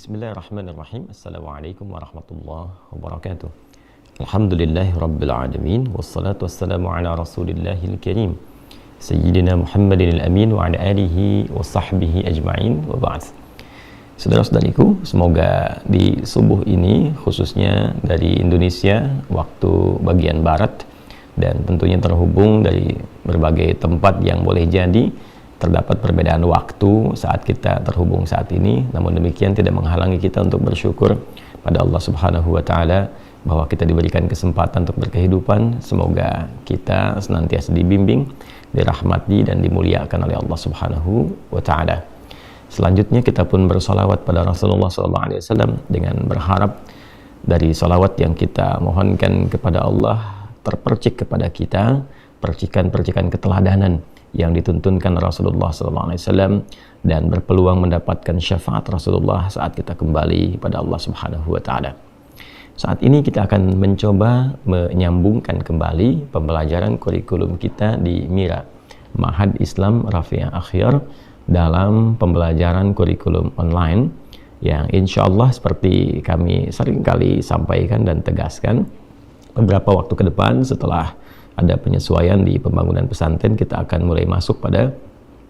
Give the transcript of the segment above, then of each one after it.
Bismillahirrahmanirrahim. Assalamualaikum warahmatullahi wabarakatuh. Alhamdulillahi rabbil alamin. Wassalatu wassalamu ala rasulillahil karim Sayyidina Muhammadin al-amin wa ala alihi wa sahbihi ajma'in wa ba'd. Saudara-saudariku, semoga di subuh ini, khususnya dari Indonesia, waktu bagian barat, dan tentunya terhubung dari berbagai tempat yang boleh jadi terdapat perbedaan waktu saat kita terhubung saat ini, namun demikian tidak menghalangi kita untuk bersyukur pada Allah Subhanahu wa Ta'ala bahwa kita diberikan kesempatan untuk berkehidupan. Semoga kita senantiasa dibimbing, dirahmati dan dimuliakan oleh Allah Subhanahu wa Ta'ala. Selanjutnya kita pun bersolawat pada Rasulullah SAW dengan berharap dari solawat yang kita mohonkan kepada Allah terpercik kepada kita percikan-percikan keteladanan yang dituntunkan Rasulullah SAW dan berpeluang mendapatkan syafaat Rasulullah saat kita kembali pada Allah Subhanahu wa Ta'ala. Saat ini kita akan mencoba menyambungkan kembali pembelajaran kurikulum kita di MIRA, Ma'had Islam Rafiah Akhyar, dalam pembelajaran kurikulum online yang insya Allah seperti kami seringkali sampaikan dan tegaskan, beberapa waktu ke depan setelah ada penyesuaian di pembangunan pesantren, kita akan mulai masuk pada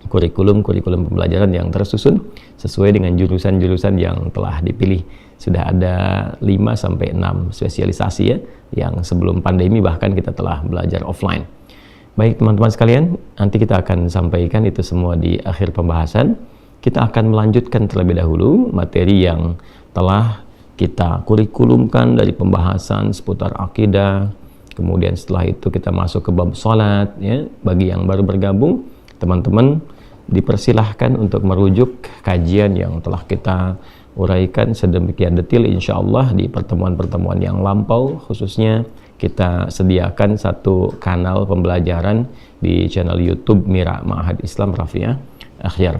kurikulum pembelajaran yang tersusun sesuai dengan jurusan-jurusan yang telah dipilih. Sudah ada 5-6 spesialisasi ya, yang sebelum pandemi bahkan kita telah belajar offline. Baik teman-teman sekalian, nanti kita akan sampaikan itu semua di akhir pembahasan. Kita akan melanjutkan terlebih dahulu materi yang telah kita kurikulumkan dari pembahasan seputar akidah. Kemudian setelah itu kita masuk ke bab salat ya. Bagi yang baru bergabung, teman-teman dipersilahkan untuk merujuk kajian yang telah kita uraikan sedemikian detil insyaallah di pertemuan-pertemuan yang lampau. Khususnya kita sediakan satu kanal pembelajaran di channel YouTube MIRA, Ma'had Islam Rafiah Akhyar.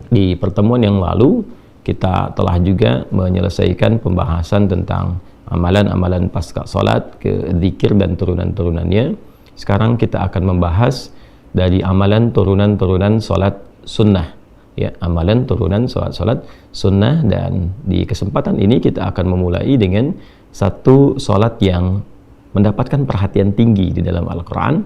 Di pertemuan yang lalu kita telah juga menyelesaikan pembahasan tentang amalan-amalan pasca salat, ke zikir dan turunan-turunannya. Sekarang kita akan membahas dari amalan turunan-turunan salat sunnah ya, amalan turunan salat sunnah. Dan di kesempatan ini kita akan memulai dengan satu salat yang mendapatkan perhatian tinggi di dalam Al-Quran,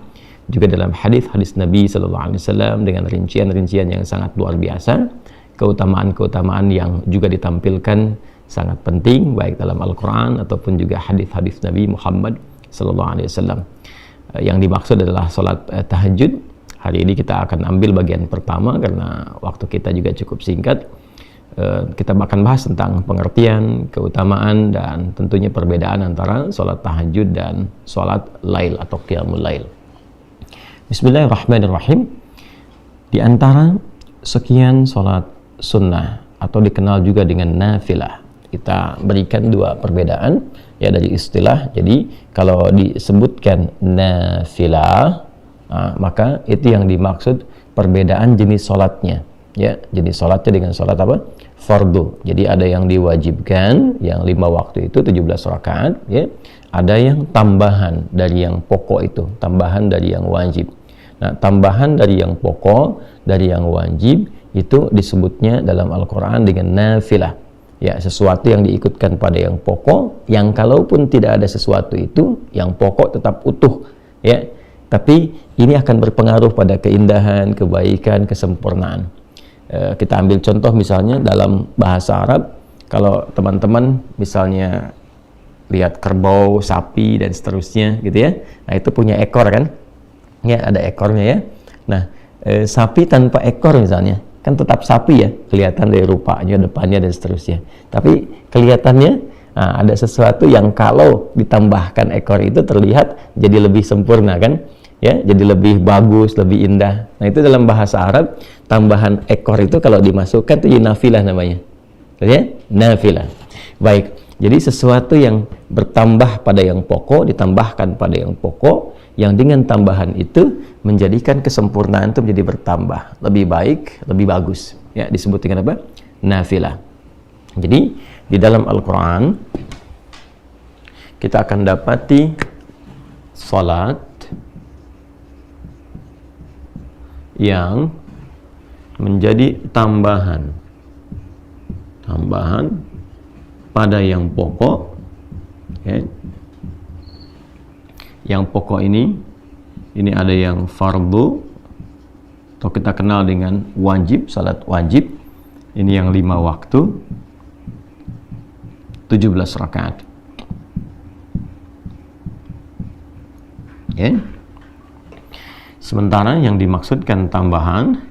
juga dalam hadis-hadis Nabi SAW dengan rincian-rincian yang sangat luar biasa, keutamaan-keutamaan yang juga ditampilkan sangat penting baik dalam Al-Quran ataupun juga hadis-hadis Nabi Muhammad SAW. Yang dimaksud adalah salat tahajud. Hari ini kita akan ambil bagian pertama karena waktu kita juga cukup singkat. Kita akan bahas tentang pengertian, keutamaan dan tentunya perbedaan antara salat tahajud dan salat lail atau qiyamul lail. Bismillahirrahmanirrahim. Di antara sekian salat sunnah atau dikenal juga dengan nafilah, kita berikan dua perbedaan ya dari istilah. Jadi kalau disebutkan nafilah, maka itu yang dimaksud perbedaan jenis sholatnya ya. Jenis sholatnya dengan sholat apa? Fardu. Jadi ada yang diwajibkan, yang 5 waktu itu 17 rakaat ya. Ada yang tambahan dari yang pokok itu, tambahan dari yang wajib. Nah, tambahan dari yang pokok, dari yang wajib itu disebutnya dalam Al-Quran dengan nafilah ya, sesuatu yang diikutkan pada yang pokok, yang kalaupun tidak ada sesuatu itu, yang pokok tetap utuh ya, tapi ini akan berpengaruh pada keindahan, kebaikan, kesempurnaan. Kita ambil contoh misalnya dalam bahasa Arab, kalau teman-teman misalnya lihat kerbau, sapi dan seterusnya gitu ya, nah itu punya ekor kan ya, ada ekornya ya. Nah sapi tanpa ekor misalnya kan tetap sapi ya, kelihatan dari rupanya, depannya dan seterusnya, tapi kelihatannya ada sesuatu yang kalau ditambahkan ekor itu terlihat jadi lebih sempurna kan ya, jadi lebih bagus, lebih indah. Nah itu dalam bahasa Arab, tambahan ekor itu kalau dimasukkan itu nafilah namanya ya, nafilah. Baik, jadi sesuatu yang bertambah pada yang pokok, ditambahkan pada yang pokok, yang dengan tambahan itu menjadikan kesempurnaan itu menjadi bertambah, lebih baik, lebih bagus ya, disebut dengan apa? Nafilah. Jadi di dalam Al-Quran kita akan dapati salat yang menjadi tambahan pada yang pokok, ya. Yang pokok ini ada yang fardu atau kita kenal dengan wajib, salat wajib. Ini yang 5 waktu, 17 rakaat. Ya. Sementara yang dimaksudkan tambahan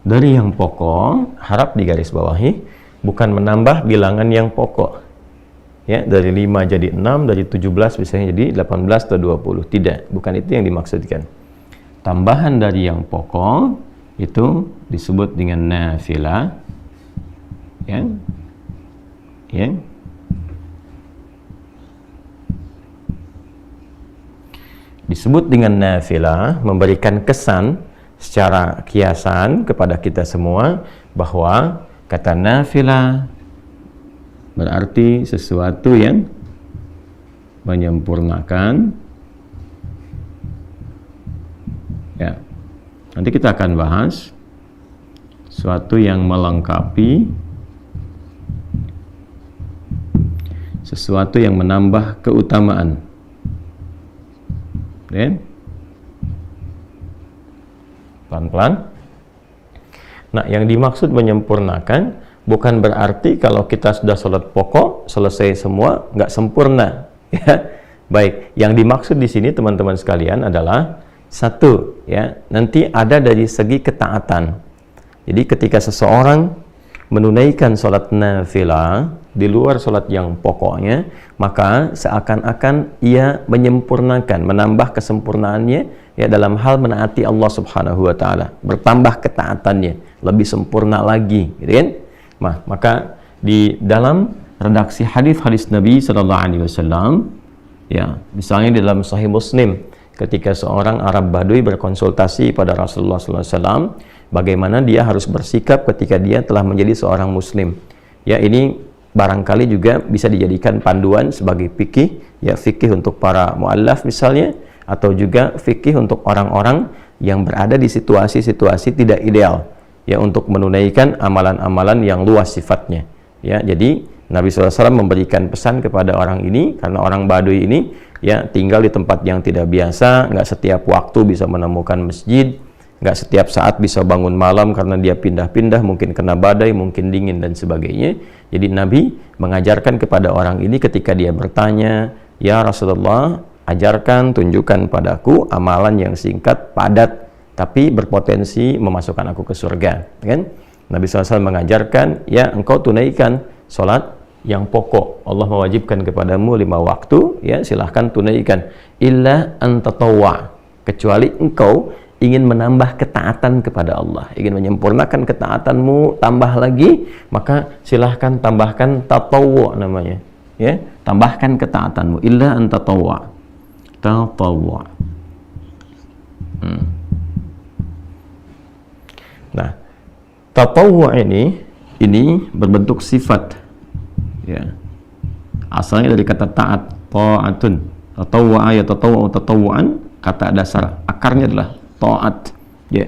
dari yang pokok, harap digarisbawahi, bukan menambah bilangan yang pokok. Ya, dari 5 jadi 6, dari 17 biasanya jadi 18 atau 20. Tidak, bukan itu yang dimaksudkan. Tambahan dari yang pokok itu disebut dengan nafilah. Ya. Ya. Disebut dengan nafilah, memberikan kesan secara kiasan kepada kita semua bahwa kata nafilah berarti sesuatu yang menyempurnakan. Ya. Nanti kita akan bahas sesuatu yang melengkapi, sesuatu yang menambah keutamaan. Ya. Pelan-pelan. Nah, yang dimaksud menyempurnakan bukan berarti kalau kita sudah sholat pokok selesai semua nggak sempurna. Ya. Baik, yang dimaksud di sini teman-teman sekalian adalah satu, ya, nanti ada dari segi ketaatan. Jadi ketika seseorang menunaikan sholat nafilah di luar sholat yang pokoknya, maka seakan-akan ia menyempurnakan, menambah kesempurnaannya ya dalam hal menaati Allah Subhanahu wa taala, bertambah ketaatannya, lebih sempurna lagi, gitu kan? Nah, maka di dalam redaksi hadis-hadis Nabi sallallahu alaihi wasallam, ya, misalnya di dalam Sahih Muslim, ketika seorang Arab Badui berkonsultasi pada Rasulullah sallallahu alaihi wasallam, bagaimana dia harus bersikap ketika dia telah menjadi seorang muslim. Ya, ini barangkali juga bisa dijadikan panduan sebagai fikih, ya, fikih untuk para muallaf misalnya, atau juga fikih untuk orang-orang yang berada di situasi-situasi tidak ideal, ya, untuk menunaikan amalan-amalan yang luas sifatnya. Ya, jadi Nabi SAW memberikan pesan kepada orang ini, karena orang Baduy ini ya tinggal di tempat yang tidak biasa, nggak setiap waktu bisa menemukan masjid, nggak setiap saat bisa bangun malam karena dia pindah-pindah, mungkin kena badai, mungkin dingin dan sebagainya. Jadi Nabi mengajarkan kepada orang ini ketika dia bertanya, "Ya Rasulullah, ajarkan, tunjukkan padaku amalan yang singkat, padat, tapi berpotensi memasukkan aku ke surga." Kan? Nabi SAW mengajarkan, ya, engkau tunaikan sholat yang pokok. Allah mewajibkan kepadamu 5 waktu, ya, silahkan tunaikan. Illa antatawwa, kecuali engkau ingin menambah ketaatan kepada Allah, ingin menyempurnakan ketaatanmu, tambah lagi, maka silahkan tambahkan tatawwu namanya, ya, tambahkan ketaatanmu. Illa an tatawwu, tatawwu. Nah, tatawwu ini berbentuk sifat, ya, asalnya dari kata taat, ta'atun. Tatawwa ya tatawwu tatawwuan, kata dasar akarnya adalah taat, ya.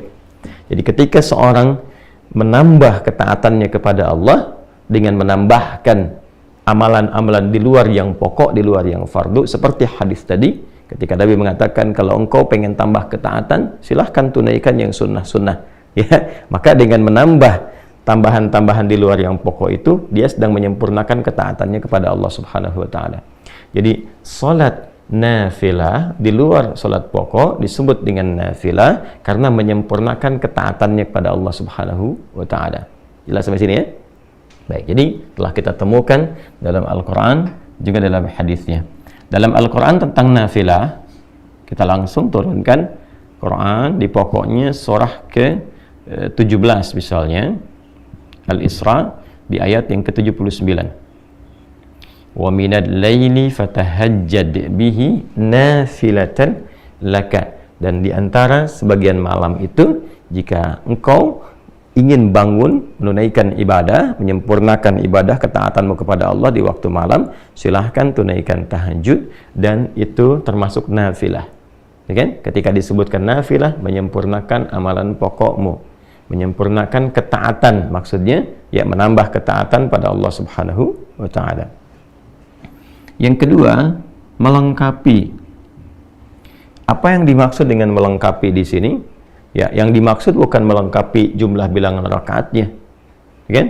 Jadi ketika seorang menambah ketaatannya kepada Allah dengan menambahkan amalan-amalan di luar yang pokok, di luar yang fardu, seperti hadis tadi ketika Nabi mengatakan kalau engkau pengen tambah ketaatan, silahkan tunaikan yang sunnah-sunnah, ya. Maka dengan menambah tambahan-tambahan di luar yang pokok itu, dia sedang menyempurnakan ketaatannya kepada Allah Subhanahu wa taala. Jadi salat nafilah di luar sholat pokok disebut dengan nafilah karena menyempurnakan ketaatannya kepada Allah Subhanahu wa taala. Jelas sampai sini, ya? Baik, jadi telah kita temukan dalam Al-Qur'an juga dalam hadisnya. Dalam Al-Qur'an tentang nafilah, kita langsung turunkan Quran di pokoknya surah ke-17 misalnya Al-Isra di ayat yang ke-79. Wa minal laili fatahajjad bihi nafilatan laka, dan di antara sebagian malam itu jika engkau ingin bangun menunaikan ibadah, menyempurnakan ibadah ketaatanmu kepada Allah di waktu malam, silahkan tunaikan tahajud, dan itu termasuk nafilah, ya kan? Ketika disebutkan nafilah, menyempurnakan amalan pokokmu, menyempurnakan ketaatan, maksudnya ya menambah ketaatan pada Allah Subhanahu wa ta'ala. Yang kedua, melengkapi. Apa yang dimaksud dengan melengkapi di sini? Ya, yang dimaksud bukan melengkapi jumlah bilangan rakaatnya, kan?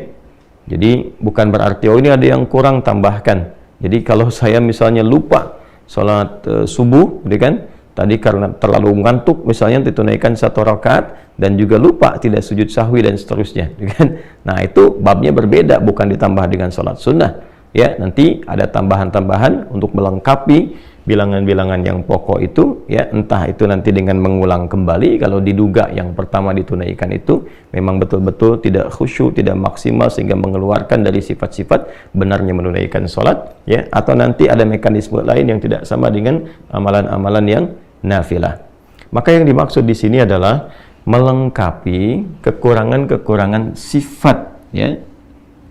Jadi bukan berarti oh ini ada yang kurang, tambahkan. Jadi kalau saya misalnya lupa sholat subuh, gitu kan? Tadi karena terlalu ngantuk misalnya ditunaikan 1 rakaat dan juga lupa tidak sujud sahwi dan seterusnya, gitu kan? Nah itu babnya berbeda, bukan ditambah dengan sholat sunnah. Ya, nanti ada tambahan-tambahan untuk melengkapi bilangan-bilangan yang pokok itu, ya, entah itu nanti dengan mengulang kembali kalau diduga yang pertama ditunaikan itu memang betul-betul tidak khusyuk, tidak maksimal sehingga mengeluarkan dari sifat-sifat benarnya menunaikan sholat, ya, atau nanti ada mekanisme lain yang tidak sama dengan amalan-amalan yang nafilah. Maka yang dimaksud di sini adalah melengkapi kekurangan-kekurangan sifat, ya,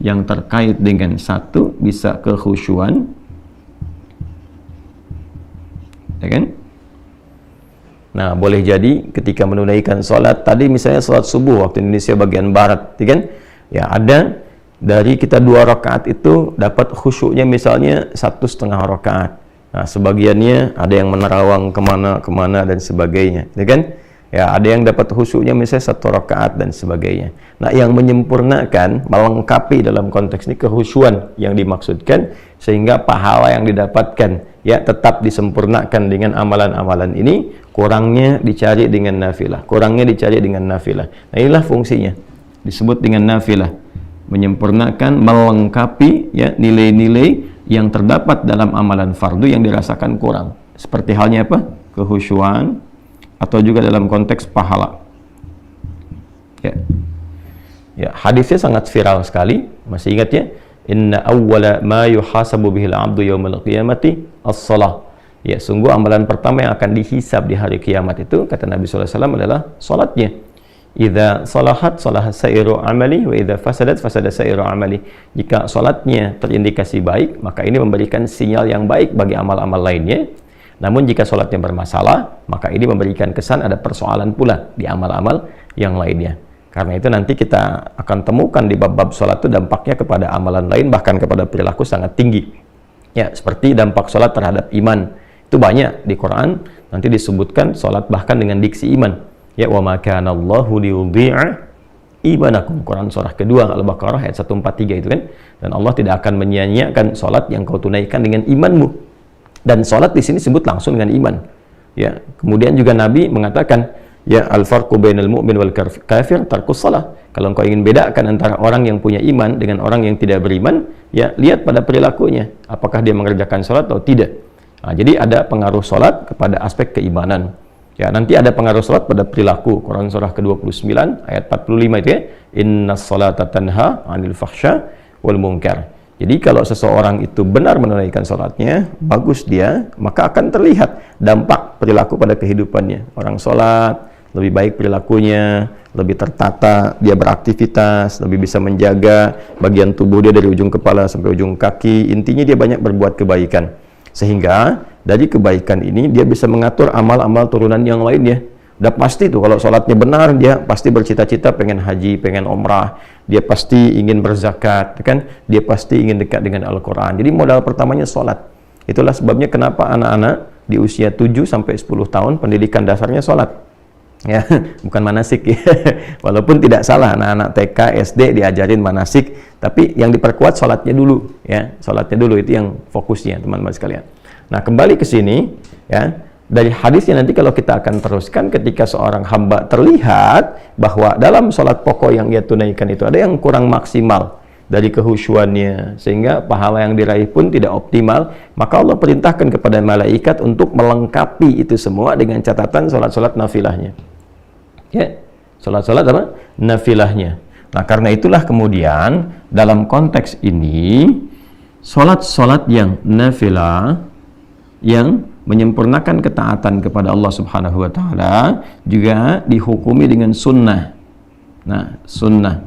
yang terkait dengan satu bisa kekhusyuan, ya kan? Nah, boleh jadi ketika menunaikan sholat tadi misalnya sholat subuh waktu Indonesia bagian barat, ya kan? Ya, ada dari kita 2 rakaat itu dapat khusyuknya misalnya 1,5 rakaat. Nah, sebagiannya ada yang menerawang kemana dan sebagainya, ya kan? Ya, ada yang dapat khusyuknya misalnya 1 rakaat dan sebagainya. Nah, yang menyempurnakan, melengkapi dalam konteks ini kekhusyuan yang dimaksudkan sehingga pahala yang didapatkan ya tetap disempurnakan dengan amalan-amalan ini, kurangnya dicari dengan nafilah, kurangnya dicari dengan nafilah. Nah, inilah fungsinya disebut dengan nafilah, menyempurnakan, melengkapi ya nilai-nilai yang terdapat dalam amalan fardu yang dirasakan kurang. Seperti halnya apa? Kekhusyuan, atau juga dalam konteks pahala. Ya. Ya, hadisnya sangat viral sekali. Masih ingat ya? Inna awwala ma yuhasabu bihil 'abdu yaumal qiyamati as-shalah. Ya, sungguh amalan pertama yang akan dihisab di hari kiamat itu kata Nabi sallallahu alaihi wasallam adalah salatnya. Idza salahat salaha sa'iru amali wa idza fasadat fasada sa'iru amali. Jika salatnya terindikasi baik, maka ini memberikan sinyal yang baik bagi amal-amal lainnya. Namun jika sholatnya bermasalah, maka ini memberikan kesan ada persoalan pula di amal-amal yang lainnya. Karena itu nanti kita akan temukan di bab-bab sholat itu dampaknya kepada amalan lain, bahkan kepada perilaku sangat tinggi. Ya, seperti dampak sholat terhadap iman. Itu banyak di Quran, nanti disebutkan sholat bahkan dengan diksi iman. Ya, wa ma kana Allahu liyudhi'a imanakum. Quran surah kedua Al-Baqarah ayat 143 itu kan. Dan Allah tidak akan menyia-nyiakan sholat yang kau tunaikan dengan imanmu. Dan sholat di sini sebut langsung dengan iman. Ya, kemudian juga Nabi mengatakan, ya al-farqu bainal mu'min wal kafir tarkus shalah. Kalau engkau ingin bedakan antara orang yang punya iman dengan orang yang tidak beriman, ya lihat pada perilakunya, apakah dia mengerjakan sholat atau tidak. Nah, jadi ada pengaruh sholat kepada aspek keimanan. Ya, nanti ada pengaruh sholat pada perilaku. Quran surah ke-29 ayat 45 itu ya, innas sholata tanha 'anil fahsya wal munkar. Jadi kalau seseorang itu benar menunaikan sholatnya, bagus dia, maka akan terlihat dampak perilaku pada kehidupannya. Orang sholat, lebih baik perilakunya, lebih tertata, dia beraktivitas, lebih bisa menjaga bagian tubuh dia dari ujung kepala sampai ujung kaki. Intinya dia banyak berbuat kebaikan. Sehingga dari kebaikan ini dia bisa mengatur amal-amal turunan yang lainnya. Udah pasti tuh kalau sholatnya benar, dia pasti bercita-cita pengen haji, pengen umrah, dia pasti ingin berzakat, kan? Dia pasti ingin dekat dengan Al-Quran. Jadi modal pertamanya sholat. Itulah sebabnya kenapa anak-anak di usia 7 sampai 10 tahun pendidikan dasarnya sholat. Ya, bukan manasik ya. Walaupun tidak salah anak-anak TK, SD diajarin manasik, tapi yang diperkuat sholatnya dulu, ya. Sholatnya dulu itu yang fokusnya, teman-teman sekalian. Nah, kembali ke sini, ya. Dari hadisnya nanti kalau kita akan teruskan, ketika seorang hamba terlihat bahwa dalam sholat pokok yang ia tunaikan itu ada yang kurang maksimal dari kehusyuannya, sehingga pahala yang diraih pun tidak optimal, maka Allah perintahkan kepada malaikat untuk melengkapi itu semua dengan catatan sholat-sholat nafilahnya. Ya, sholat-sholat apa? Nafilahnya. Nah, karena itulah kemudian dalam konteks ini, sholat-sholat yang nafilah, yang menyempurnakan ketaatan kepada Allah Subhanahu wa Ta'ala juga dihukumi dengan sunnah. Nah, sunnah.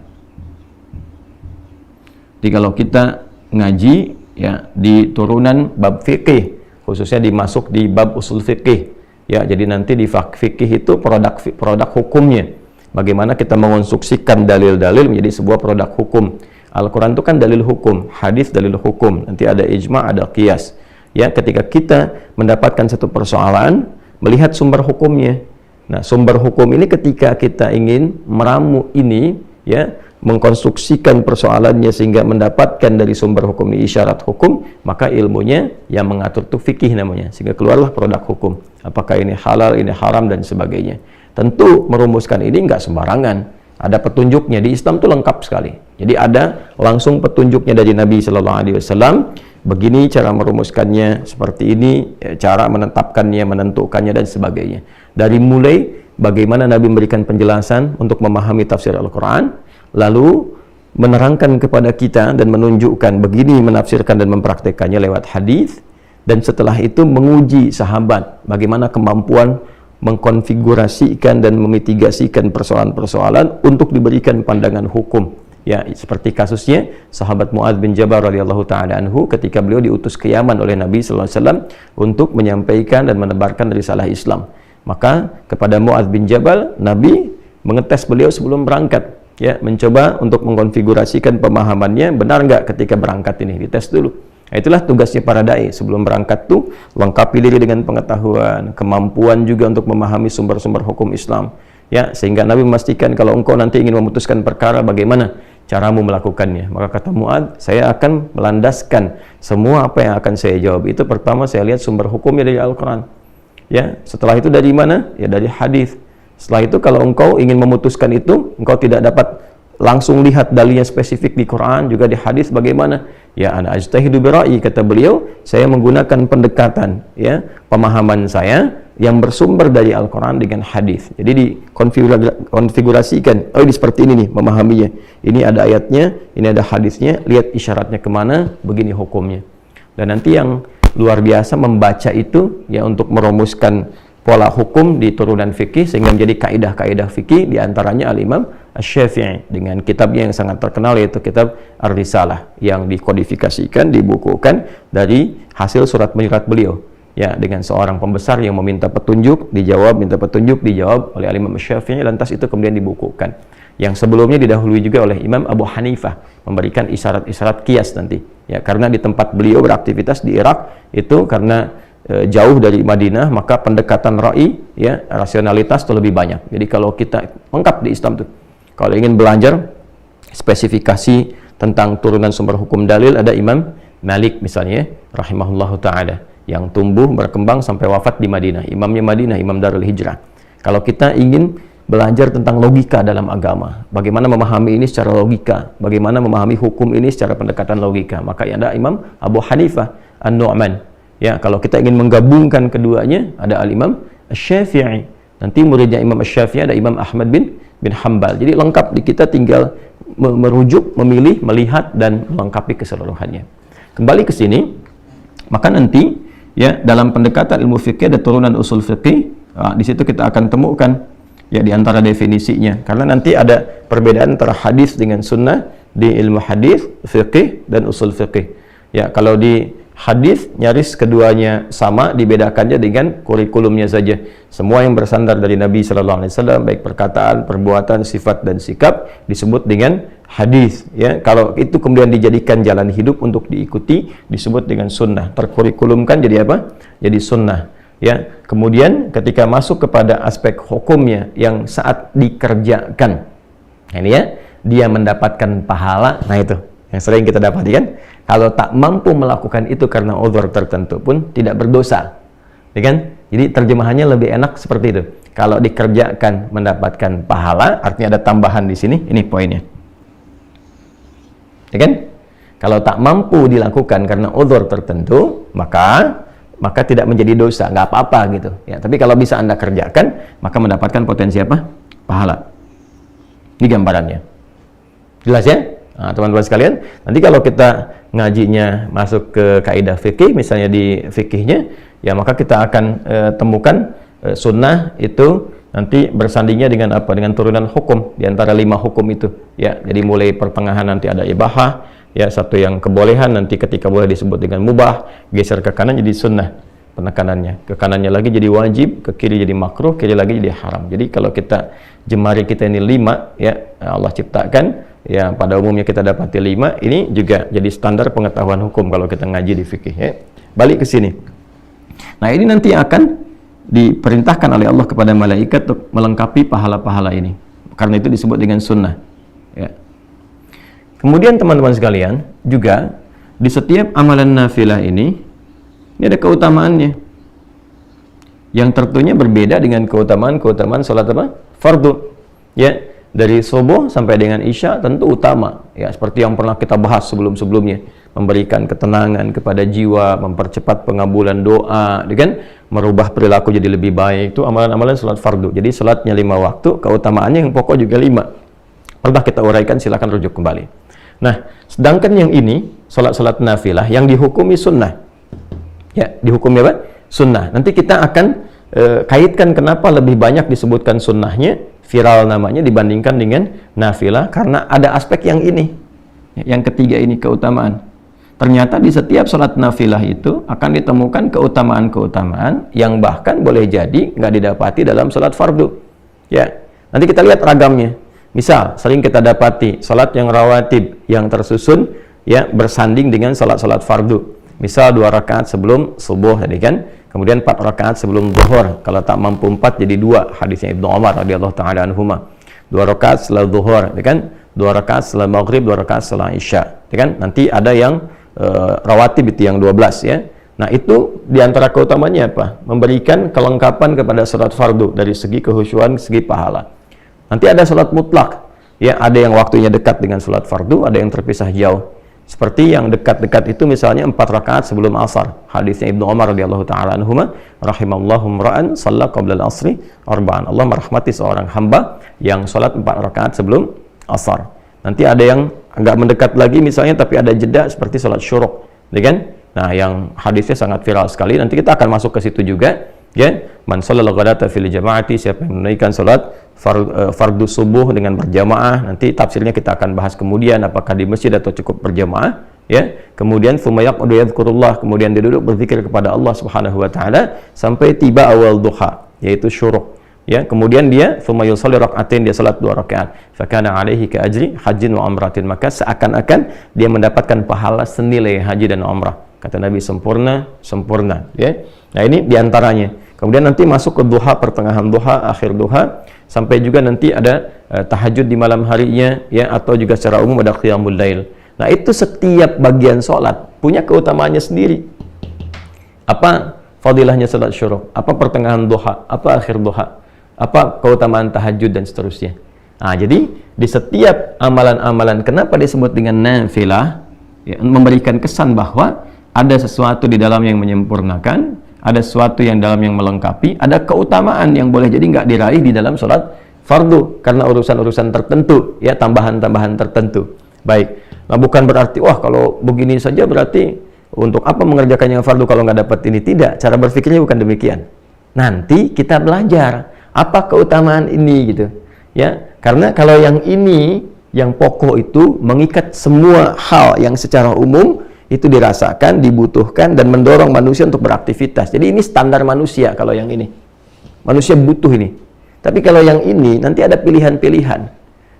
Jadi kalau kita ngaji ya di turunan bab fikih, khususnya dimasuk di bab usul fikih, ya jadi nanti di fikih itu produk hukumnya. Bagaimana kita mengonstruksikan dalil-dalil menjadi sebuah produk hukum. Al-Quran itu kan dalil hukum, hadis dalil hukum, nanti ada ijma', ada qiyas. Ya, ketika kita mendapatkan satu persoalan, melihat sumber hukumnya. Nah, sumber hukum ini ketika kita ingin meramu ini, ya, mengkonstruksikan persoalannya sehingga mendapatkan dari sumber hukum ini isyarat hukum, maka ilmunya yang mengatur itu fikih namanya, sehingga keluarlah produk hukum. Apakah ini halal, ini haram, dan sebagainya. Tentu merumuskan ini nggak sembarangan. Ada petunjuknya, di Islam itu lengkap sekali. Jadi ada langsung petunjuknya dari Nabi Shallallahu Alaihi Wasallam. Begini cara merumuskannya, seperti ini cara menetapkannya, menentukannya, dan sebagainya. Dari mulai bagaimana Nabi memberikan penjelasan untuk memahami tafsir Al-Quran, lalu menerangkan kepada kita dan menunjukkan begini menafsirkan dan mempraktekannya lewat hadis, dan setelah itu menguji sahabat bagaimana kemampuan mengkonfigurasikan dan memitigasikan persoalan-persoalan untuk diberikan pandangan hukum. Ya, seperti kasusnya sahabat Mu'adz bin Jabal radhiyallahu taala anhu ketika beliau diutus ke Yaman oleh Nabi sallallahu alaihi wasallam untuk menyampaikan dan menebarkan risalah Islam. Maka kepada Mu'adz bin Jabal, Nabi mengetes beliau sebelum berangkat, ya, mencoba untuk mengkonfigurasikan pemahamannya benar nggak ketika berangkat ini, dites dulu. Nah, itulah tugasnya para dai sebelum berangkat tuh, lengkapi diri dengan pengetahuan, kemampuan juga untuk memahami sumber-sumber hukum Islam, ya, sehingga Nabi memastikan kalau engkau nanti ingin memutuskan perkara, bagaimana caramu melakukannya. Maka kata Mu'adz, saya akan melandaskan semua apa yang akan saya jawab itu, pertama saya lihat sumber hukumnya dari Al-Quran, ya, setelah itu dari mana? Ya, dari hadis. Setelah itu kalau engkau ingin memutuskan itu, engkau tidak dapat langsung lihat dalilnya spesifik di Quran, juga di hadis, bagaimana? Ya, ana ajtahidu bira'i, kata beliau, saya menggunakan pendekatan, ya, pemahaman saya yang bersumber dari Al-Quran dengan hadis. Jadi dikonfigurasikan, oh ini seperti ini nih memahaminya, ini ada ayatnya, ini ada hadisnya, lihat isyaratnya kemana, begini hukumnya. Dan nanti yang luar biasa membaca itu, ya, untuk merumuskan pola hukum di turunan fikih sehingga menjadi kaidah-kaidah fikih, diantaranya Al-Imam Asy-Syafi'i dengan kitabnya yang sangat terkenal, yaitu kitab Ar-Risalah, yang dikodifikasikan, dibukukan dari hasil surat menyurat beliau, ya, dengan seorang pembesar yang meminta petunjuk, dijawab, minta petunjuk, dijawab oleh Al-Imam Asy-Syafi'i, lantas itu kemudian dibukukan. Yang sebelumnya didahului juga oleh Imam Abu Hanifah, memberikan isyarat-isyarat qiyas nanti, ya, karena di tempat beliau beraktivitas di Irak itu karena jauh dari Madinah, maka pendekatan ra'i, ya, rasionalitas itu lebih banyak. Jadi kalau kita lengkap di Islam tuh, kalau ingin belajar spesifikasi tentang turunan sumber hukum dalil, ada Imam Malik misalnya, rahimahullahu ta'ala, yang tumbuh berkembang sampai wafat di Madinah, imamnya Madinah, Imam Darul Hijrah. Kalau kita ingin belajar tentang logika dalam agama, bagaimana memahami ini secara logika, bagaimana memahami hukum ini secara pendekatan logika, maka ada Imam Abu Hanifah An-Nu'man. Ya, kalau kita ingin menggabungkan keduanya, ada Al-Imam Asy-Syafi'i. Nanti muridnya Imam Asy-Syafi'i ada Imam Ahmad bin Hanbal. Jadi lengkap, di kita tinggal merujuk, memilih, melihat, dan melengkapi keseluruhannya. Kembali ke sini, maka nanti, ya, dalam pendekatan ilmu fikih ada turunan usul fikih. Nah, di situ kita akan temukan, ya, di antara definisinya. Karena nanti ada perbedaan antara hadis dengan sunnah di ilmu hadis, fikih, dan usul fikih. Ya, kalau di hadis nyaris keduanya sama, dibedakannya dengan kurikulumnya saja. Semua yang bersandar dari Nabi Sallallahu Alaihi Wasallam, baik perkataan, perbuatan, sifat, dan sikap, disebut dengan hadis. Ya, kalau itu kemudian dijadikan jalan hidup untuk diikuti, disebut dengan sunnah. Terkurikulumkan jadi apa? Jadi sunnah. Ya, kemudian ketika masuk kepada aspek hukumnya yang saat dikerjakan, ini ya, dia mendapatkan pahala. Nah, itu yang sering kita dapati kan. Kalau tak mampu melakukan itu karena uzur tertentu pun tidak berdosa, ya kan? Jadi terjemahannya lebih enak seperti itu. Kalau dikerjakan mendapatkan pahala, artinya ada tambahan di sini. Ini poinnya, ya kan? Kalau tak mampu dilakukan karena uzur tertentu, maka tidak menjadi dosa, nggak apa-apa gitu. Ya, tapi kalau bisa Anda kerjakan, maka mendapatkan potensi apa? Pahala. Ini gambarannya. Jelas ya? Nah, teman-teman sekalian, nanti kalau kita ngajinya masuk ke kaidah fikih, misalnya di fikihnya, ya, maka kita akan temukan sunnah itu nanti bersandingnya dengan apa? Dengan turunan hukum di antara 5 hukum itu. Ya, jadi mulai pertengahan nanti ada ibahah, ya, satu yang kebolehan, nanti ketika boleh disebut dengan mubah, geser ke kanan jadi sunnah penekanannya, ke kanannya lagi jadi wajib, ke kiri jadi makruh, kiri lagi jadi haram. Jadi kalau kita jemari kita ini 5, ya, Allah ciptakan, ya pada umumnya kita dapati 5, ini juga jadi standar pengetahuan hukum kalau kita ngaji di fikih ya. Balik ke sini. Nah, ini nanti akan diperintahkan oleh Allah kepada malaikat untuk melengkapi pahala-pahala ini. Karena itu disebut dengan sunnah. Ya. Kemudian teman-teman sekalian, juga di setiap amalan nafilah ini ada keutamaannya. Yang tentunya berbeda dengan keutamaan sholat apa? Fardu. Ya, dari subuh sampai dengan isya tentu utama. Ya, seperti yang pernah kita bahas sebelum-sebelumnya, memberikan ketenangan kepada jiwa, mempercepat pengabulan doa, kan? Merubah perilaku jadi lebih baik. Itu amalan-amalan sholat fardu. Jadi sholatnya 5 waktu, keutamaannya yang pokok juga 5. Pernah kita uraikan, silakan rujuk kembali. Nah, sedangkan yang ini sholat-sholat nafilah yang dihukumi sunnah. Ya, dihukumi apa? Sunnah. Nanti kita akan kaitkan kenapa lebih banyak disebutkan sunnahnya, viral namanya dibandingkan dengan nafilah, karena ada aspek yang ini. Yang ketiga ini keutamaan. Ternyata di setiap sholat nafilah itu akan ditemukan keutamaan-keutamaan yang bahkan boleh jadi nggak didapati dalam sholat fardu. Ya, nanti kita lihat ragamnya. Misal, sering kita dapati sholat yang rawatib, yang tersusun, ya bersanding dengan sholat-sholat fardu. Misal 2 rakaat sebelum subuh tadi kan, kemudian 4 rakaat sebelum zuhur. Kalau tak mampu 4 jadi 2, hadisnya Ibnu Umar radhiyallahu taala anhuma. 2 rakaat setelah zuhur, kan? 2 rakaat setelah maghrib, 2 rakaat setelah isya, kan? Nanti ada yang rawatib itu yang 12 ya. Nah, itu diantara keutamanya apa? Memberikan kelengkapan kepada salat fardu dari segi kehusyuan, segi pahala. Nanti ada salat mutlak, ya, ada yang waktunya dekat dengan salat fardu, ada yang terpisah jauh. Seperti yang dekat-dekat itu misalnya 4 rakaat sebelum asar. Hadisnya Ibnu Umar radhiyallahu taala anhuma, rahimallahu imra'an shalla qabla al-asri arba'an. Allah merahmati seorang hamba yang salat 4 rakaat sebelum asar. Nanti ada yang agak mendekat lagi misalnya tapi ada jeda seperti salat syuruk, ya kan? Nah, yang hadisnya sangat viral sekali, nanti kita akan masuk ke situ juga, ya. Man shallal ghadata fil jama'ati, siapa yang menunaikan salat fardu subuh dengan berjamaah, nanti tafsirnya kita akan bahas kemudian apakah di masjid atau cukup berjamaah, ya. Kemudian tsumma yaqudu yadhkurullah, kemudian dia duduk berzikir kepada Allah Subhanahu wa taala sampai tiba awal duha, yaitu syuruk. Ya, kemudian dia tsumma yusalli rak'atain, dia salat 2 rakaat. Fa kana alaihi ka ajri hajjin wa umratin, maka seakan-akan dia mendapatkan pahala senilai haji dan umrah. Kata Nabi, sempurna, ya. Nah, ini diantaranya. Kemudian nanti masuk ke duha, pertengahan duha, akhir duha, sampai juga nanti ada tahajud di malam harinya, ya, atau juga secara umum ada qiyamul lail. Nah, itu setiap bagian sholat punya keutamaannya sendiri. Apa fadilahnya salat syuruk? Apa pertengahan duha? Apa akhir duha? Apa keutamaan tahajud dan seterusnya. Nah, jadi di setiap amalan-amalan kenapa disebut dengan nafilah, ya, memberikan kesan bahwa ada sesuatu di dalam yang menyempurnakan, ada sesuatu yang dalam yang melengkapi, ada keutamaan yang boleh jadi nggak diraih di dalam sholat fardu karena urusan-urusan tertentu, ya, tambahan-tambahan tertentu. Baik, nah bukan berarti wah kalau begini saja berarti untuk apa mengerjakan yang fardu kalau nggak dapat ini. Tidak, cara berpikirnya bukan demikian. Nanti kita belajar apa keutamaan ini gitu, ya, karena kalau yang ini yang pokok itu mengikat semua hal yang secara umum itu dirasakan, dibutuhkan dan mendorong manusia untuk beraktivitas. Jadi ini standar manusia. Kalau yang ini manusia butuh ini, tapi kalau yang ini nanti ada pilihan-pilihan,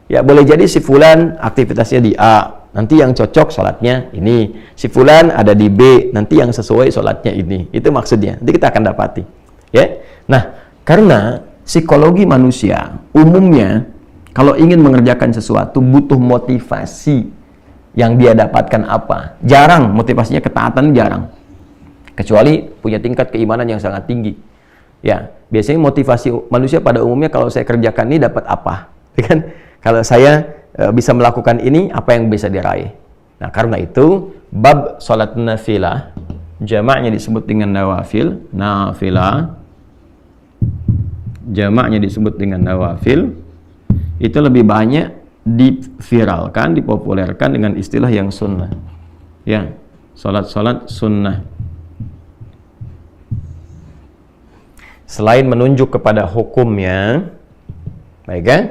ya, boleh jadi si fulan aktivitasnya di A, nanti yang cocok sholatnya ini, si fulan ada di B, nanti yang sesuai sholatnya ini. Itu maksudnya, nanti kita akan dapati, ya. Nah, karena psikologi manusia umumnya kalau ingin mengerjakan sesuatu butuh motivasi yang dia dapatkan apa. Jarang motivasinya ketaatan, jarang. Kecuali punya tingkat keimanan yang sangat tinggi. Ya, biasanya motivasi manusia pada umumnya kalau saya kerjakan ini dapat apa? Kan? Kalau saya bisa melakukan ini, apa yang bisa diraih? Nah, karena itu bab salat nafilah jamaknya disebut dengan nawafil, nafilah jamaknya disebut dengan nawafil, itu lebih banyak diviralkan, dipopulerkan dengan istilah yang sunnah, ya, salat-salat sunnah. Selain menunjuk kepada hukumnya, baik kan,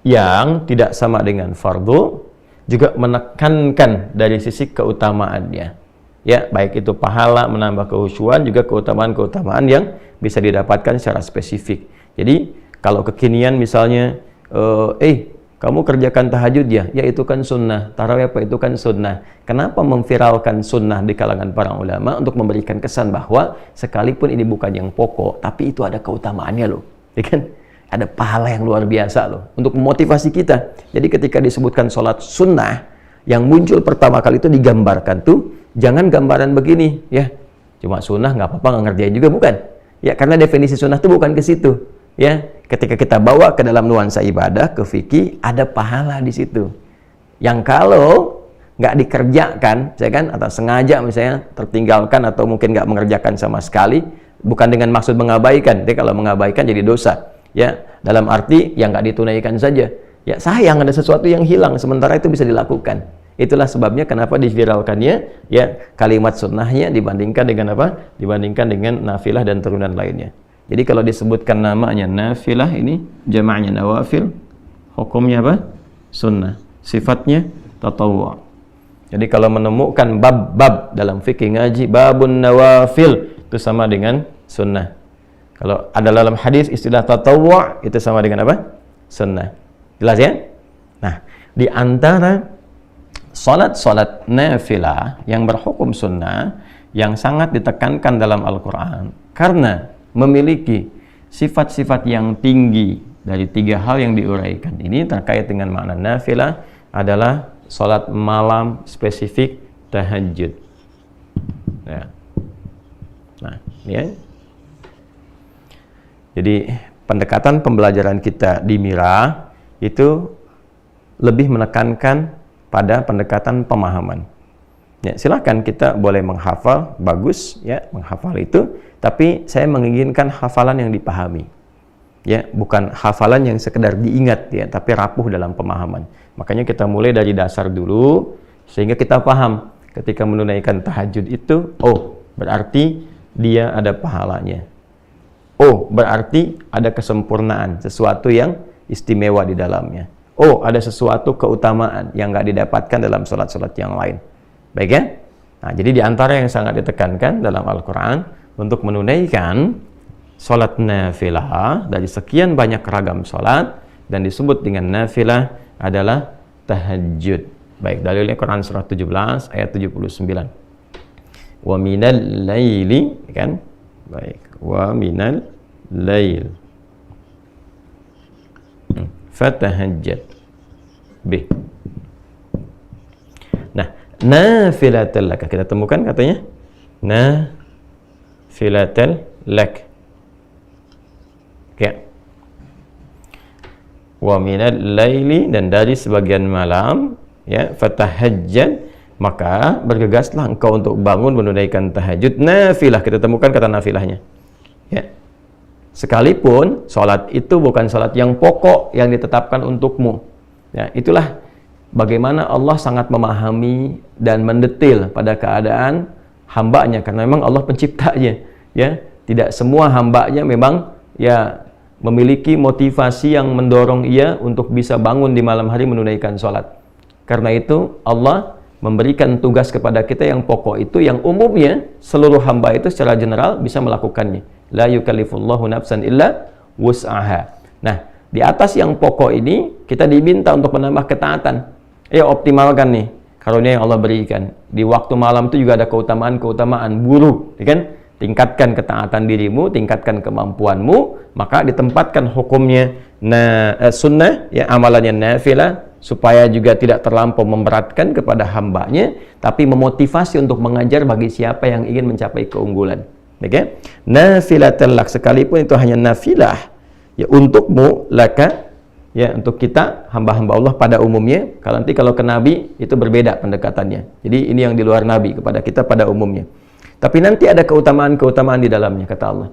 yang tidak sama dengan fardu, juga menekankan dari sisi keutamaannya, ya, baik itu pahala, menambah kehusyuan, juga keutamaan-keutamaan yang bisa didapatkan secara spesifik. Jadi kalau kekinian misalnya kamu kerjakan tahajud ya itu kan sunnah. Tarawih apa itu kan sunnah. Kenapa memviralkan sunnah di kalangan para ulama? Untuk memberikan kesan bahwa sekalipun ini bukan yang pokok, tapi itu ada keutamaannya loh, ya kan? Ada pahala yang luar biasa loh, untuk memotivasi kita. Jadi ketika disebutkan sholat sunnah, yang muncul pertama kali itu digambarkan tuh, jangan gambaran begini, ya, cuma sunnah nggak apa-apa nggak ngerjain juga, bukan? Ya, karena definisi sunnah itu bukan ke situ. Ya, ketika kita bawa ke dalam nuansa ibadah, ke fikih, ada pahala di situ. Yang kalau nggak dikerjakan, saya kan, atau sengaja misalnya tertinggalkan atau mungkin nggak mengerjakan sama sekali, bukan dengan maksud mengabaikan. Jadi kalau mengabaikan jadi dosa. Ya, dalam arti yang nggak ditunaikan saja. Ya, sayang ada sesuatu yang hilang, sementara itu bisa dilakukan. Itulah sebabnya kenapa diviralkannya ya kalimat sunnahnya dibandingkan dengan apa? Dibandingkan dengan nafilah dan turunan lainnya. Jadi kalau disebutkan namanya nafilah, ini jamaknya nawafil, hukumnya apa? Sunnah. Sifatnya tatawwu'. Jadi kalau menemukan bab-bab dalam fikih ngaji, babun nawafil, itu sama dengan sunnah. Kalau ada dalam hadis istilah tatawwu' itu sama dengan apa? Sunnah. Jelas ya? Nah, di antara salat-salat nafilah yang berhukum sunnah yang sangat ditekankan dalam Al-Quran karena memiliki sifat-sifat yang tinggi dari 3 hal yang diuraikan ini terkait dengan makna nafilah adalah salat malam spesifik tahajud. Ya. Nah, ini ya. Jadi pendekatan pembelajaran kita di Mira itu lebih menekankan pada pendekatan pemahaman. Ya, silakan kita boleh menghafal, bagus ya, menghafal itu, tapi saya menginginkan hafalan yang dipahami. Ya, bukan hafalan yang sekedar diingat ya, tapi rapuh dalam pemahaman. Makanya kita mulai dari dasar dulu sehingga kita paham ketika menunaikan tahajud itu, oh, berarti dia ada pahalanya. Oh, berarti ada kesempurnaan, sesuatu yang istimewa di dalamnya. Oh, ada sesuatu keutamaan yang nggak didapatkan dalam sholat-sholat yang lain. Baik ya? Nah, jadi di antara yang sangat ditekankan dalam Al-Quran untuk menunaikan sholat nafilah dari sekian banyak ragam sholat dan disebut dengan nafilah adalah tahajud. Baik, dalilnya Quran surah 17 ayat 79. Wa minal laili, kan? Baik, wa minal lail fatahajjad bih. Nah, nafilatul lak kita temukan katanya nafilatul lak. Ya. Wa minal laili, dan dari sebagian malam ya, fatahajjad, maka bergegaslah engkau untuk bangun menunaikan tahajud nafilah. Kita temukan kata nafilahnya. Ya. Sekalipun sholat itu bukan sholat yang pokok yang ditetapkan untukmu. Ya, itulah bagaimana Allah sangat memahami dan mendetil pada keadaan hambanya, karena memang Allah penciptanya. Ya, tidak semua hambanya memang ya memiliki motivasi yang mendorong ia untuk bisa bangun di malam hari menunaikan sholat. Karena itu Allah memberikan tugas kepada kita yang pokok itu, yang umumnya seluruh hamba itu secara general bisa melakukannya. La yukallifullahu nafsan illa wus'aha. Nah, di atas yang pokok ini kita diminta untuk menambah ketaatan. Ayo optimalkan nih karunia yang Allah berikan. Di waktu malam itu juga ada keutamaan-keutamaan buruk, ya kan? Tingkatkan ketaatan dirimu, tingkatkan kemampuanmu, maka ditempatkan hukumnya sunnah, ya, amalannya nafilah, supaya juga tidak terlampau memberatkan kepada hambanya, tapi memotivasi untuk mengajar bagi siapa yang ingin mencapai keunggulan. Okay? Nafilatul lak, sekalipun itu hanya nafilah ya untukmu, laka ya untuk kita hamba-hamba Allah pada umumnya. Kalau ke nabi itu berbeda pendekatannya. Jadi ini yang di luar nabi, kepada kita pada umumnya. Tapi nanti ada keutamaan-keutamaan di dalamnya, kata Allah.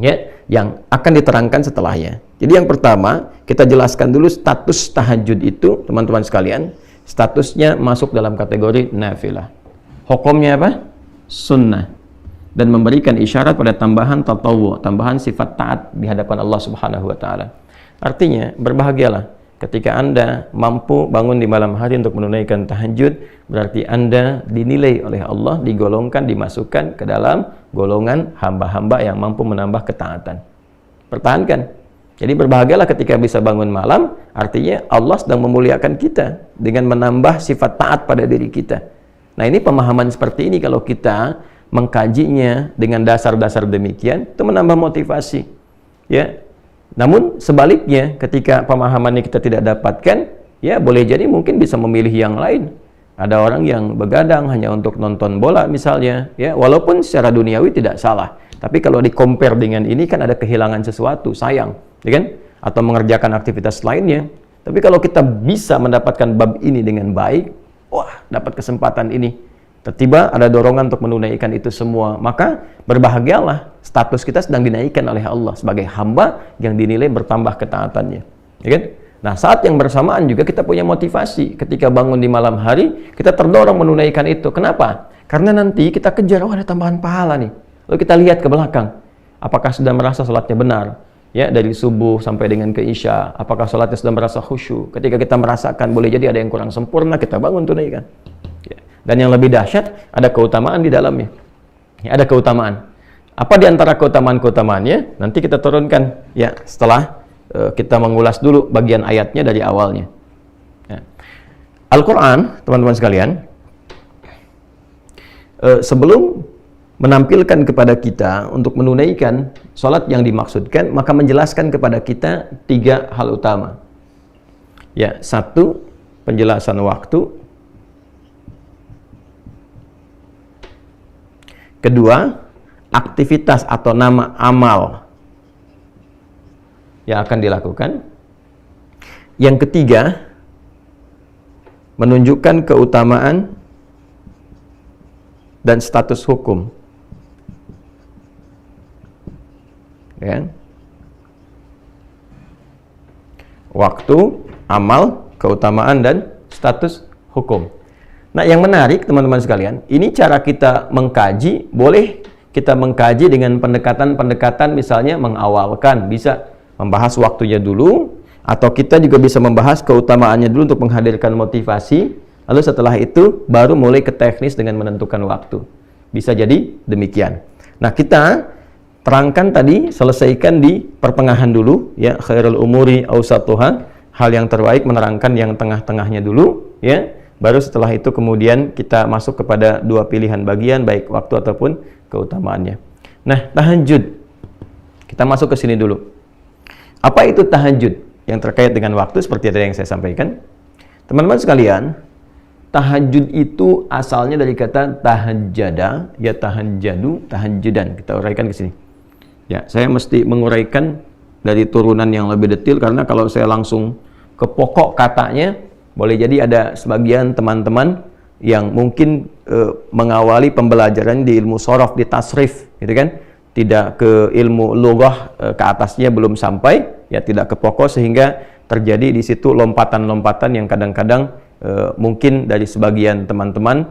Ya, yang akan diterangkan setelahnya. Jadi yang pertama, kita jelaskan dulu status tahajud itu, teman-teman sekalian. Statusnya masuk dalam kategori nafilah. Hukumnya apa? Sunnah. Dan memberikan isyarat pada tambahan tatawwu', tambahan sifat taat di hadapan Allah Subhanahu wa taala. Artinya, berbahagialah ketika Anda mampu bangun di malam hari untuk menunaikan tahajud, berarti Anda dinilai oleh Allah, digolongkan, dimasukkan ke dalam golongan hamba-hamba yang mampu menambah ketaatan. Pertahankan. Jadi berbahagialah ketika bisa bangun malam, artinya Allah sedang memuliakan kita dengan menambah sifat taat pada diri kita. Nah, ini pemahaman seperti ini kalau kita mengkajinya dengan dasar-dasar demikian, itu menambah motivasi. Ya. Namun sebaliknya, ketika pemahamannya kita tidak dapatkan, ya boleh jadi mungkin bisa memilih yang lain. Ada orang yang begadang hanya untuk nonton bola misalnya, ya, walaupun secara duniawi tidak salah. Tapi kalau di-compare dengan ini kan ada kehilangan sesuatu, sayang, ya kan? Atau mengerjakan aktivitas lainnya. Tapi kalau kita bisa mendapatkan bab ini dengan baik, wah, dapat kesempatan ini. Tiba-tiba ada dorongan untuk menunaikan itu semua, maka berbahagialah, status kita sedang dinaikkan oleh Allah sebagai hamba yang dinilai bertambah ketaatannya, ya kan? Nah, saat yang bersamaan juga kita punya motivasi ketika bangun di malam hari, kita terdorong menunaikan itu. Kenapa? Karena nanti kita kejar, oh ada tambahan pahala nih. Lalu kita lihat ke belakang, apakah sudah merasa sholatnya benar? Ya, dari subuh sampai dengan ke isya, apakah sholatnya sudah merasa khusyuk? Ketika kita merasakan boleh jadi ada yang kurang sempurna, kita bangun tunaikan. Ya. Dan yang lebih dahsyat, ada keutamaan di dalamnya. Ya, ada keutamaan. Apa di antara keutamaan-keutamaannya? Nanti kita turunkan ya setelah kita mengulas dulu bagian ayatnya dari awalnya. Ya. Al-Quran, teman-teman sekalian, sebelum menampilkan kepada kita untuk menunaikan sholat yang dimaksudkan, maka menjelaskan kepada kita 3 hal utama. Ya, 1, penjelasan waktu. Kedua, aktivitas atau nama amal yang akan dilakukan. Yang ketiga, menunjukkan keutamaan dan status hukum. Ya. Waktu, amal, keutamaan, dan status hukum. Nah, yang menarik teman-teman sekalian, ini cara kita mengkaji. Boleh kita mengkaji dengan pendekatan-pendekatan, misalnya mengawalkan, bisa membahas waktunya dulu, atau kita juga bisa membahas keutamaannya dulu untuk menghadirkan motivasi, lalu setelah itu baru mulai ke teknis dengan menentukan waktu. Bisa jadi demikian. Nah, kita terangkan tadi, selesaikan di pertengahan dulu, ya, khairul umuri awsatuha, hal yang terbaik menerangkan yang tengah-tengahnya dulu, ya. Baru setelah itu kemudian kita masuk kepada 2 pilihan bagian, baik waktu ataupun keutamaannya. Nah, tahajud. Kita masuk ke sini dulu. Apa itu tahajud? Yang terkait dengan waktu seperti tadi yang saya sampaikan. Teman-teman sekalian, tahajud itu asalnya dari kata tahajjada, ya tahajjadu, tahajjudan. Kita uraikan ke sini. Ya, saya mesti menguraikan dari turunan yang lebih detail karena kalau saya langsung ke pokok katanya, boleh jadi ada sebagian teman-teman yang mungkin mengawali pembelajaran di ilmu shorof, di tasrif, gitu kan? Tidak ke ilmu lughah, ke atasnya belum sampai, ya tidak ke pokok, sehingga terjadi di situ lompatan-lompatan yang kadang-kadang mungkin dari sebagian teman-teman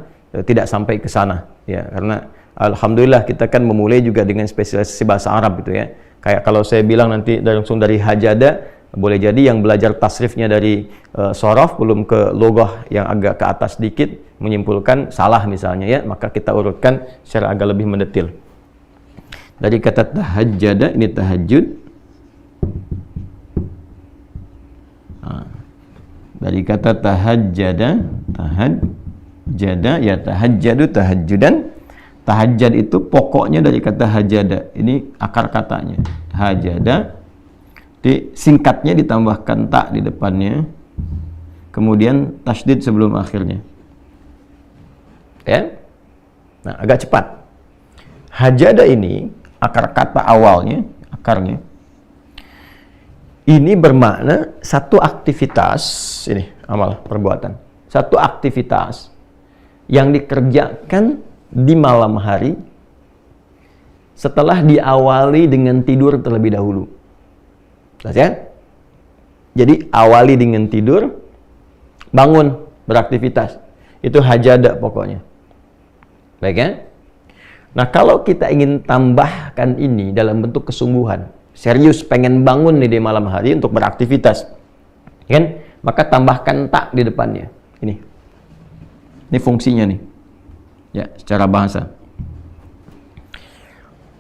tidak sampai ke sana, ya, karena alhamdulillah kita kan memulai juga dengan spesialisasi bahasa Arab gitu ya. Kayak kalau saya bilang nanti langsung dari hajada, boleh jadi yang belajar tasrifnya dari shorof belum ke lughah yang agak ke atas sedikit menyimpulkan salah misalnya, ya, maka kita urutkan secara agak lebih mendetil. Dari kata tahajjada, ini tahajud. Dari kata tahajjada, ya tahajjadu, tahajjudan. Tahajjad itu pokoknya dari kata hajada. Ini akar katanya. Hajada. Singkatnya ditambahkan tak di depannya. Kemudian tasydid sebelum akhirnya. Ya. Nah, agak cepat. Hajada ini akar kata awalnya, akarnya. Ini bermakna satu aktivitas, ini amal perbuatan. Satu aktivitas yang dikerjakan di malam hari setelah diawali dengan tidur terlebih dahulu. Jelas ya? Jadi awali dengan tidur, bangun beraktivitas. Itu hajada pokoknya. Baik ya? Nah, kalau kita ingin tambahkan ini dalam bentuk kesungguhan, serius pengen bangun nih di malam hari untuk beraktivitas, kan? Maka tambahkan tak di depannya. Ini fungsinya nih. Ya, secara bahasa.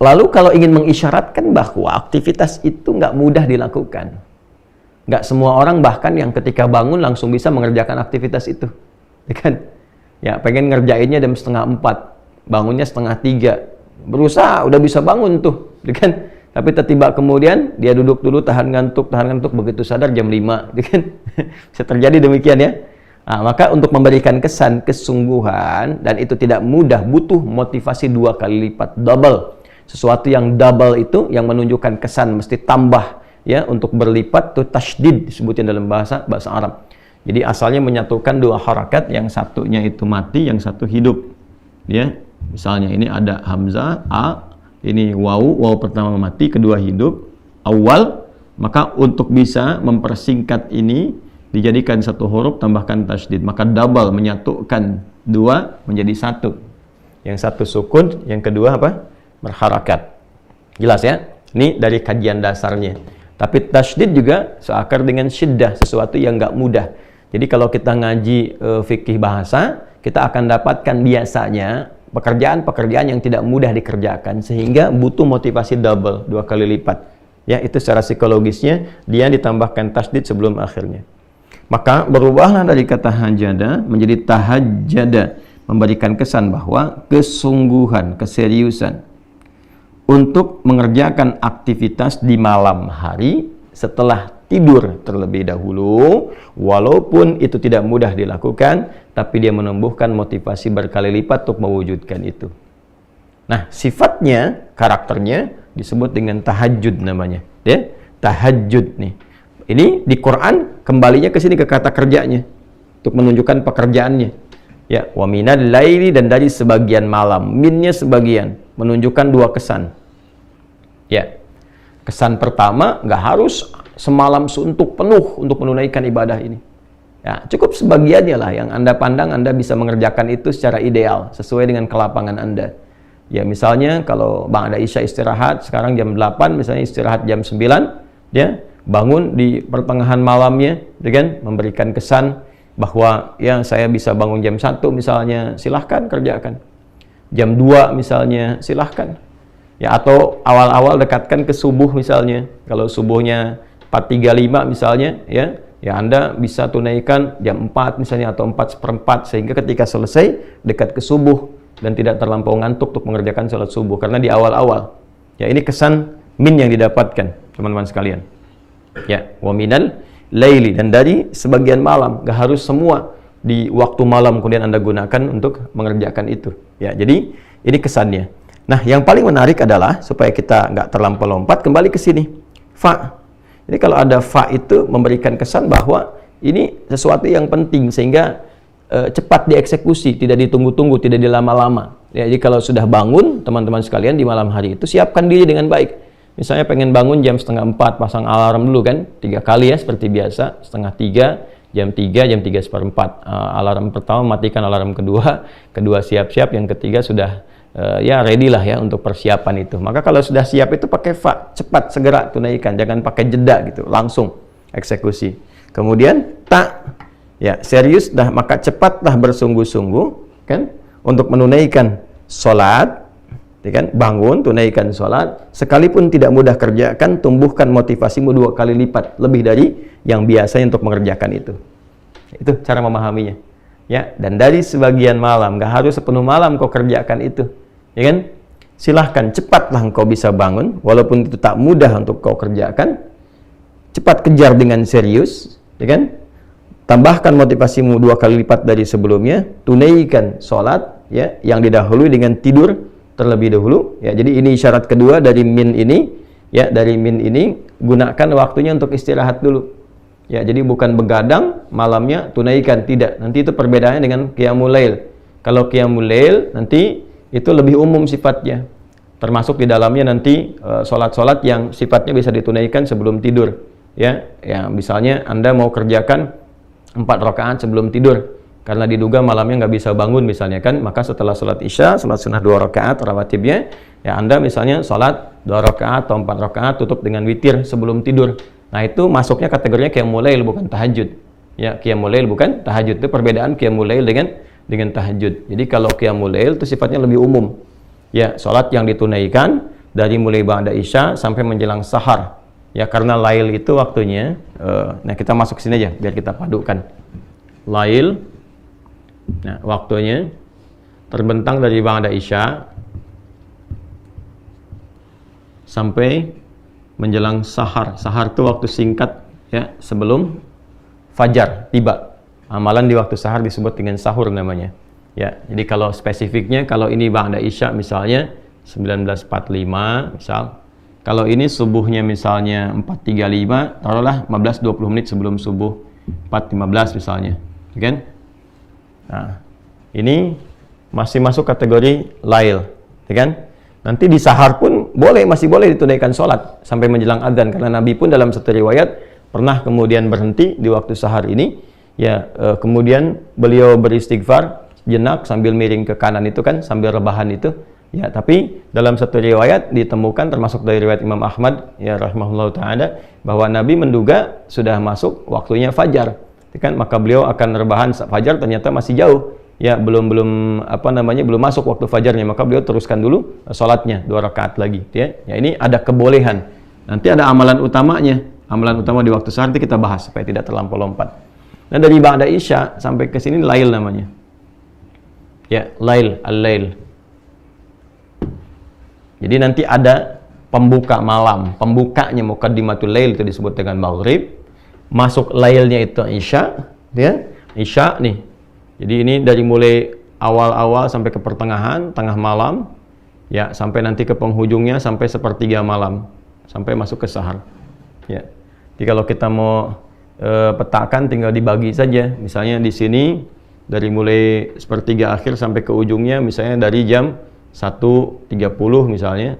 Lalu kalau ingin mengisyaratkan bahwa aktivitas itu nggak mudah dilakukan, nggak semua orang bahkan yang ketika bangun langsung bisa mengerjakan aktivitas itu, ya kan? Ya, pengen ngerjainnya jam 3:30, bangunnya 2:30, berusaha udah bisa bangun tuh, ya kan? Tapi tiba-tiba kemudian dia duduk dulu, tahan ngantuk, begitu sadar jam 5, ya kan? Bisa terjadi demikian ya. Nah, maka untuk memberikan kesan kesungguhan, dan itu tidak mudah, butuh motivasi 2 kali lipat, double. Sesuatu yang double itu yang menunjukkan kesan mesti tambah ya, untuk berlipat tuh tasydid disebutnya dalam bahasa Arab. Jadi asalnya menyatukan 2 harakat, yang satunya itu mati, yang satu hidup. Ya, misalnya ini ada hamzah a, ini waw pertama mati, kedua hidup, awal. Maka untuk bisa mempersingkat ini dijadikan 1 huruf tambahkan tasydid, maka double, menyatukan 2 menjadi 1. Yang satu sukun, yang kedua apa? Berharakat. Jelas ya? Ini dari kajian dasarnya. Tapi tasydid juga seakar dengan syiddah, sesuatu yang nggak mudah. Jadi kalau kita ngaji fikih bahasa, kita akan dapatkan biasanya pekerjaan-pekerjaan yang tidak mudah dikerjakan, sehingga butuh motivasi double, 2 kali lipat. Ya, itu secara psikologisnya dia ditambahkan tasydid sebelum akhirnya. Maka berubahlah dari kata hajada menjadi tahajjada, memberikan kesan bahwa kesungguhan, keseriusan untuk mengerjakan aktivitas di malam hari setelah tidur terlebih dahulu, walaupun itu tidak mudah dilakukan, tapi dia menumbuhkan motivasi berkali lipat untuk mewujudkan itu. Nah, sifatnya, karakternya disebut dengan tahajud namanya, ya. Tahajud nih. Ini di Quran kembalinya ke sini, ke kata kerjanya untuk menunjukkan pekerjaannya. Ya, wa minal laili, dan dari sebagian malam. Minnya sebagian, menunjukkan 2 kesan. Ya. Kesan pertama, nggak harus semalam suntuk penuh untuk menunaikan ibadah ini. Ya, cukup sebagiannya lah yang Anda pandang Anda bisa mengerjakan itu secara ideal, sesuai dengan kelapangan Anda. Ya, misalnya kalau Bang ada Isya istirahat, sekarang jam 8, misalnya istirahat jam 9, ya, bangun di pertengahan malamnya, ya kan, memberikan kesan bahwa ya saya bisa bangun jam 1 misalnya, silahkan kerjakan. Jam 2 misalnya, silahkan. Ya, atau awal-awal dekatkan ke subuh misalnya. Kalau subuhnya 4:35 misalnya, ya Anda bisa tunaikan jam 4 misalnya, atau 4:15, sehingga ketika selesai dekat ke subuh dan tidak terlampau ngantuk untuk mengerjakan sholat subuh, karena di awal-awal. Ya, ini kesan min yang didapatkan, teman-teman sekalian. Ya, wa minal laili, dan dari sebagian malam, gak harus semua di waktu malam kemudian Anda gunakan untuk mengerjakan itu. Ya, jadi ini kesannya. Nah, yang paling menarik adalah supaya kita nggak terlampau lompat, kembali ke sini. Fa. Jadi kalau ada fa itu memberikan kesan bahwa ini sesuatu yang penting, sehingga cepat dieksekusi, tidak ditunggu-tunggu, tidak dilama-lama. Ya, jadi kalau sudah bangun, teman-teman sekalian, di malam hari itu siapkan diri dengan baik. Misalnya pengen bangun jam 3:30, pasang alarm dulu kan, 3 kali ya seperti biasa, 2:30, jam 3, jam 3:04. Alarm pertama matikan, alarm kedua siap-siap, yang ketiga sudah ya ready lah ya untuk persiapan itu. Maka kalau sudah siap itu pakai fa, cepat segera tunaikan, jangan pakai jeda gitu, langsung eksekusi. Kemudian ta, ya serius dah, maka cepatlah bersungguh-sungguh kan untuk menunaikan sholat, ya kan, bangun tunaikan sholat, sekalipun tidak mudah kerjakan, tumbuhkan motivasimu 2 kali lipat lebih dari yang biasanya untuk mengerjakan itu. Itu cara memahaminya. Ya, dan dari sebagian malam, gak harus sepenuh malam kau kerjakan itu, ya kan? Silahkan, cepatlah engkau bisa bangun, walaupun itu tak mudah untuk kau kerjakan, cepat kejar dengan serius, ya kan? Tambahkan motivasimu 2 kali lipat dari sebelumnya, tunaikan sholat, ya, yang didahului dengan tidur terlebih dahulu, ya. Jadi ini isyarat kedua dari min ini, ya, dari min ini gunakan waktunya untuk istirahat dulu. Ya, jadi bukan begadang malamnya tunaikan, tidak. Nanti itu perbedaannya dengan qiyamul lail. Kalau qiyamul lail nanti itu lebih umum sifatnya. Termasuk di dalamnya nanti sholat-sholat yang sifatnya bisa ditunaikan sebelum tidur. Ya, ya misalnya Anda mau kerjakan 4 rakaat sebelum tidur karena diduga malamnya nggak bisa bangun misalnya kan, maka setelah sholat isya, sholat sunnah 2 rakaat rawatibnya, ya Anda misalnya sholat 2 rakaat atau 4 rakaat tutup dengan witir sebelum tidur. Nah, itu masuknya kategorinya qiyamul lail, bukan tahajud. Ya, qiyamul lail bukan tahajud. Itu perbedaan qiyamul lail dengan tahajud. Jadi kalau qiyamul lail itu sifatnya lebih umum. Ya, sholat yang ditunaikan dari mulai ba'da isya sampai menjelang sahar. Ya, karena lail itu waktunya, nah kita masuk ke sini aja biar kita padukan. Lail, nah waktunya terbentang dari ba'da isya sampai menjelang sahar. Sahar itu waktu singkat ya sebelum fajar tiba. Amalan di waktu sahar disebut dengan sahur namanya. Ya, jadi kalau spesifiknya, kalau ini ba'da isya misalnya 19.45 misal. Kalau ini subuhnya misalnya 4.35, taruhlah 15-20 menit sebelum subuh 4.15 misalnya. Kan? Nah, ini masih masuk kategori lail, kan? Nanti di sahar pun masih boleh ditunaikan sholat sampai menjelang adzan, karena Nabi pun dalam satu riwayat pernah kemudian berhenti di waktu sahar ini, ya kemudian beliau beristighfar jenak sambil miring ke kanan itu kan, sambil rebahan itu. Ya, tapi dalam satu riwayat ditemukan, termasuk dari riwayat Imam Ahmad ya rahimahullah taala, bahwa Nabi menduga sudah masuk waktunya fajar, kan? Maka beliau akan rebahan fajar, ternyata masih jauh, ya belum masuk waktu fajarnya, maka beliau teruskan dulu sholatnya 2 rakaat lagi, ya. Ya, ini ada kebolehan. Nanti ada amalan utamanya, amalan utama di waktu sahar, nanti kita bahas supaya tidak terlampau lompat. Nah, dari ba'da isya sampai ke sini lail namanya. Ya, lail, al-lail. Jadi nanti ada pembuka malam, pembukanya muqaddimatul lail itu disebut dengan maghrib. Masuk lailnya itu isya, ya. Isya nih. Jadi ini dari mulai awal-awal sampai ke pertengahan, tengah malam, ya sampai nanti ke penghujungnya sampai sepertiga malam, sampai masuk ke sahar. Ya. Jadi kalau kita mau petakan tinggal dibagi saja. Misalnya di sini dari mulai sepertiga akhir sampai ke ujungnya, misalnya dari jam 1.30 misalnya,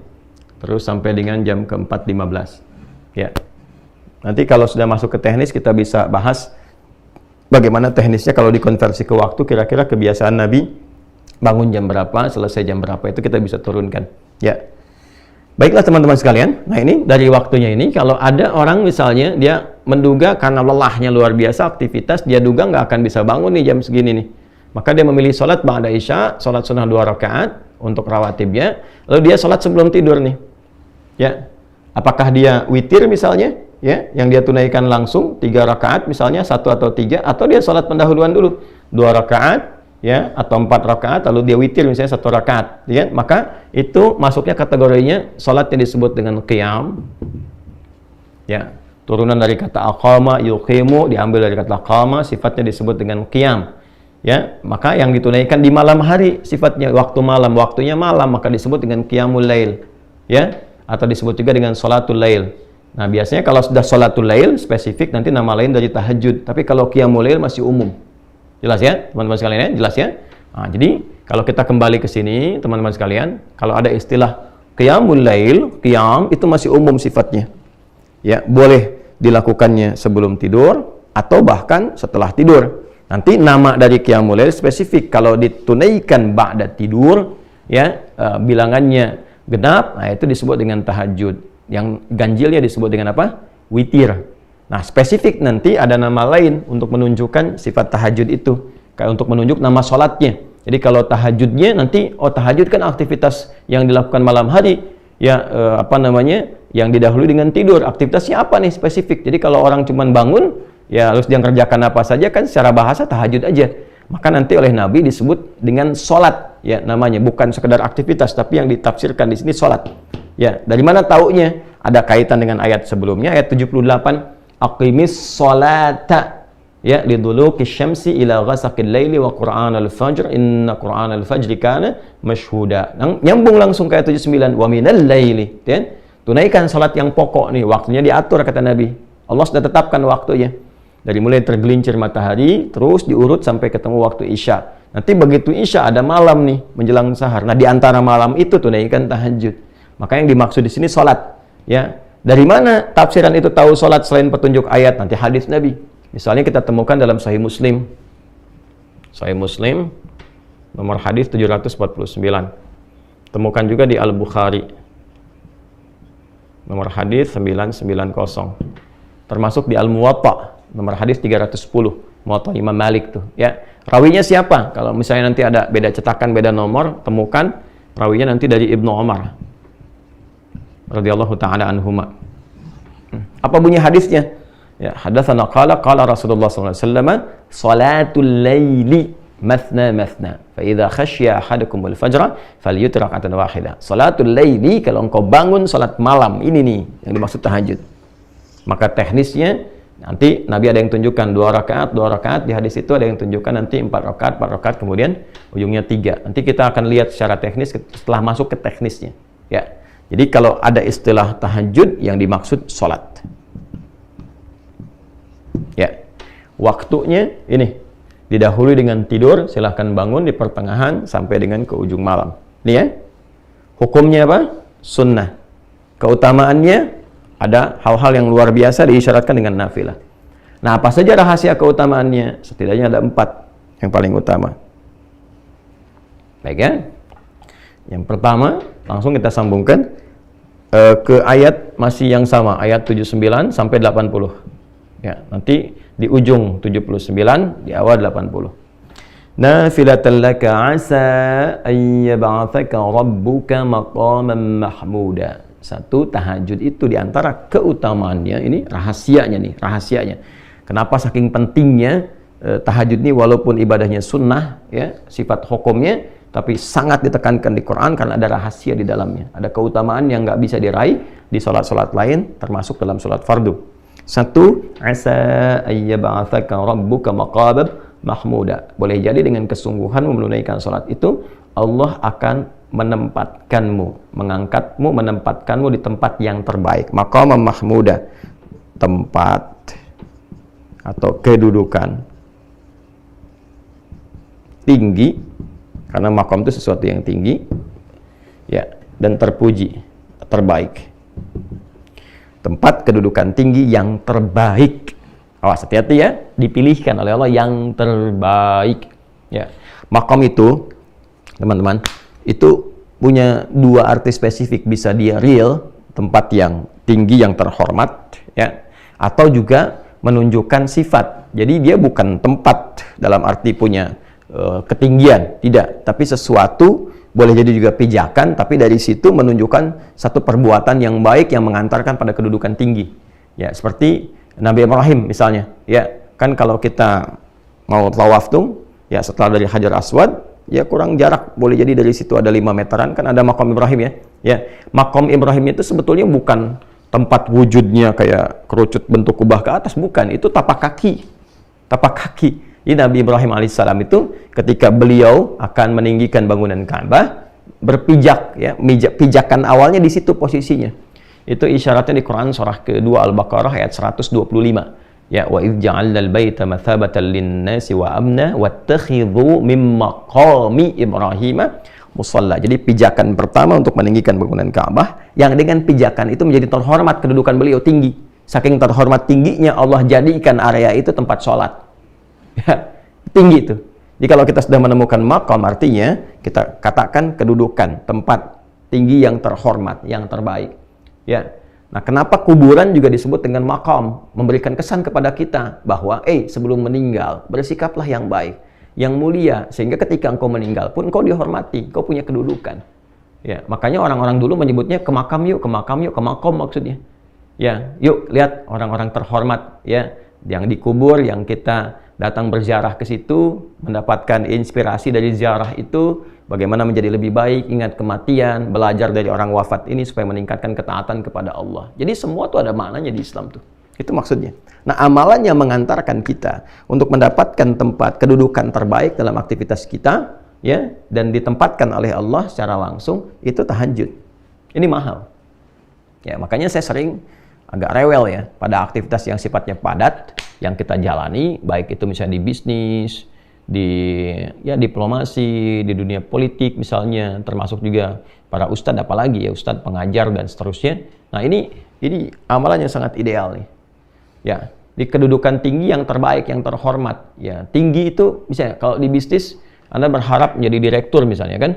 terus sampai dengan jam ke-4.15. Ya. Nanti kalau sudah masuk ke teknis kita bisa bahas bagaimana teknisnya kalau dikonversi ke waktu, kira-kira kebiasaan Nabi bangun jam berapa, selesai jam berapa, itu kita bisa turunkan. Ya. Baiklah teman-teman sekalian. Nah, ini dari waktunya ini, kalau ada orang misalnya dia menduga karena lelahnya luar biasa aktivitas, dia duga nggak akan bisa bangun nih jam segini nih. Maka dia memilih sholat ba'da isya, sholat sunnah 2 rakaat untuk rawatibnya, lalu dia sholat sebelum tidur nih. Ya. Apakah dia witir misalnya, ya, yang dia tunaikan langsung 3 rakaat misalnya, 1 atau 3, atau dia sholat pendahuluan dulu 2 rakaat, ya, atau 4 rakaat, lalu dia witir misalnya 1 rakaat, ya. Maka itu masuknya kategorinya sholat yang disebut dengan qiyam. Ya, turunan dari kata aqama, yuqimu, diambil dari kata qama, sifatnya disebut dengan qiyam. Ya, maka yang ditunaikan di malam hari, sifatnya waktu malam, waktunya malam, maka disebut dengan qiyamul lail, ya, atau disebut juga dengan sholatul lail. Nah, biasanya kalau sudah sholatul lail spesifik, nanti nama lain dari tahajud. Tapi kalau qiyamul lail masih umum. Jelas ya, teman-teman sekalian ya? Jelas ya? Nah, jadi kalau kita kembali ke sini, teman-teman sekalian, kalau ada istilah qiyamul lail, qiyam itu masih umum sifatnya. Ya, boleh dilakukannya sebelum tidur atau bahkan setelah tidur. Nanti nama dari qiyamul lail spesifik. Kalau ditunaikan ba'da tidur, ya, bilangannya genap, nah itu disebut dengan tahajud. Yang ganjilnya disebut dengan apa? Witir. Nah, spesifik nanti ada nama lain untuk menunjukkan sifat tahajud itu, kayak untuk menunjuk nama sholatnya. Jadi kalau tahajudnya nanti, tahajud kan aktivitas yang dilakukan malam hari, ya yang didahului dengan tidur. Aktivitasnya apa nih spesifik? Jadi kalau orang cuma bangun, ya harus dia kerjakan apa saja, kan secara bahasa tahajud aja. Maka nanti oleh Nabi disebut dengan sholat, ya namanya, bukan sekedar aktivitas, tapi yang ditafsirkan di sini sholat. Ya, dari mana taunya? Ada kaitan dengan ayat sebelumnya, ayat 78. Aqimis sholata, ya, liduluki syamsi ila ghasaqil laili wa qur'anal fajr inna qur'anal fajri kana mashhuda. Nyambung langsung ke ayat 79, wa minal laili, ya. Tunaikan salat yang pokok nih, waktunya diatur kata Nabi. Allah sudah tetapkan waktunya. Dari mulai tergelincir matahari terus diurut sampai ketemu waktu isya. Nanti begitu isya ada malam nih menjelang sahar. Nah, di antara malam itu tunaikan tahajud. Maka yang dimaksud di sini salat, ya. Dari mana tafsiran itu tahu sholat selain petunjuk ayat? Nanti hadis Nabi. Misalnya kita temukan dalam Sahih Muslim. Sahih Muslim, nomor hadis 749. Temukan juga di Al-Bukhari. Nomor hadis 990. Termasuk di Al-Muwatta, nomor hadis 310. Muwatta Imam Malik tuh, ya. Rawinya siapa? Kalau misalnya nanti ada beda cetakan, beda nomor, temukan rawinya nanti dari Ibnu Umar. radhiyallahu taala anhuma. Apa bunyi hadisnya? Ya, hadatsana qala Rasulullah sallallahu alaihi wasallam, salatul laili mathna mathna, fa idza khasya ahadakum al-fajra falyutir rak'atan wahidah. Salatul laili, kalau engkau bangun salat malam, ini nih yang dimaksud tahajud. Maka teknisnya nanti Nabi ada yang tunjukkan 2 rakaat, di hadis itu ada yang tunjukkan nanti 4 rakaat, kemudian ujungnya 3. Nanti kita akan lihat secara teknis setelah masuk ke teknisnya. Ya. Jadi kalau ada istilah tahajud yang dimaksud salat. Ya, waktunya ini didahului dengan tidur, silahkan bangun di pertengahan sampai dengan ke ujung malam. Ini ya, hukumnya apa? Sunnah. Keutamaannya ada hal-hal yang luar biasa diisyaratkan dengan nafilah. Nah, apa saja rahasia keutamaannya? Setidaknya ada 4 yang paling utama. Baik ya. Yang pertama, langsung kita sambungkan ke ayat masih yang sama, ayat 79 sampai 80. Ya, nanti di ujung 79, di awal 80. Nafilatan laka asa an yab'atsaka rabbuka maqaman mahmuda. Satu, tahajud itu diantara keutamaannya, ini rahasianya. Kenapa saking pentingnya tahajud ini, walaupun ibadahnya sunnah, ya, sifat hukumnya, tapi sangat ditekankan di Quran karena ada rahasia di dalamnya. Ada keutamaan yang nggak bisa diraih di sholat-sholat lain, termasuk dalam sholat fardu. Satu, asa ayyab'atsaka rabbuka maqaman mahmuda. Boleh jadi dengan kesungguhan menunaikan salat itu, Allah akan mengangkatmu, menempatkanmu di tempat yang terbaik. Maqaman mahmuda, tempat atau kedudukan tinggi, karena maqam itu sesuatu yang tinggi, ya, dan terpuji, terbaik. Tempat kedudukan tinggi yang terbaik. Awas, hati-hati ya, dipilihkan oleh Allah yang terbaik. Ya, maqam itu, teman-teman, itu punya 2 arti spesifik. Bisa dia real, tempat yang tinggi, yang terhormat, ya, atau juga menunjukkan sifat. Jadi dia bukan tempat dalam arti punya ketinggian, tidak, tapi sesuatu. Boleh jadi juga pijakan, tapi dari situ menunjukkan satu perbuatan yang baik yang mengantarkan pada kedudukan tinggi. Ya, seperti Nabi Ibrahim misalnya. Ya, kan kalau kita mau tawaf tuh, ya setelah dari Hajar Aswad, ya kurang jarak, boleh jadi dari situ ada 5 meteran, kan ada maqam Ibrahim ya. Ya, maqam Ibrahim itu sebetulnya bukan tempat wujudnya kayak kerucut bentuk kubah ke atas, bukan. Itu tapak kaki. Tapak kaki. Jadi Nabi Ibrahim alaihissalam itu ketika beliau akan meninggikan bangunan Ka'bah, berpijak, ya, pijakan awalnya di situ posisinya. Itu isyaratnya di Quran surah kedua Al-Baqarah ayat 125. Ya, wa idz ja'alnal baita mathabatan lin-nasi wa amna wattakhidhu min maqami Ibrahim musalla. Jadi pijakan pertama untuk meninggikan bangunan Ka'bah, yang dengan pijakan itu menjadi terhormat, kedudukan beliau tinggi. Saking terhormat tingginya, Allah jadikan area itu tempat sholat. Ya, tinggi itu. Jadi kalau kita sudah menemukan maqam, artinya kita katakan kedudukan, tempat tinggi yang terhormat, yang terbaik. Ya. Nah, kenapa kuburan juga disebut dengan maqam? Memberikan kesan kepada kita bahwa sebelum meninggal bersikaplah yang baik, yang mulia, sehingga ketika engkau meninggal pun engkau dihormati, engkau punya kedudukan. Ya, makanya orang-orang dulu menyebutnya ke makam yuk, ke maqam maksudnya. Ya, yuk lihat orang-orang terhormat, ya, yang dikubur, yang kita datang berziarah ke situ, mendapatkan inspirasi dari ziarah itu, bagaimana menjadi lebih baik, ingat kematian, belajar dari orang wafat ini supaya meningkatkan ketaatan kepada Allah. Jadi semua tuh ada maknanya di Islam tuh. Itu maksudnya. Nah, amalan yang mengantarkan kita untuk mendapatkan tempat kedudukan terbaik dalam aktivitas kita, ya, dan ditempatkan oleh Allah secara langsung, itu tahajud. Ini mahal. Ya, makanya saya sering agak rewel ya pada aktivitas yang sifatnya padat yang kita jalani, baik itu misalnya di bisnis, di diplomasi, di dunia politik misalnya, termasuk juga para ustadz, apalagi ya ustadz pengajar dan seterusnya. Nah, ini amalan yang sangat ideal nih. Ya, di kedudukan tinggi yang terbaik, yang terhormat. Ya, tinggi itu misalnya kalau di bisnis Anda berharap menjadi direktur misalnya kan.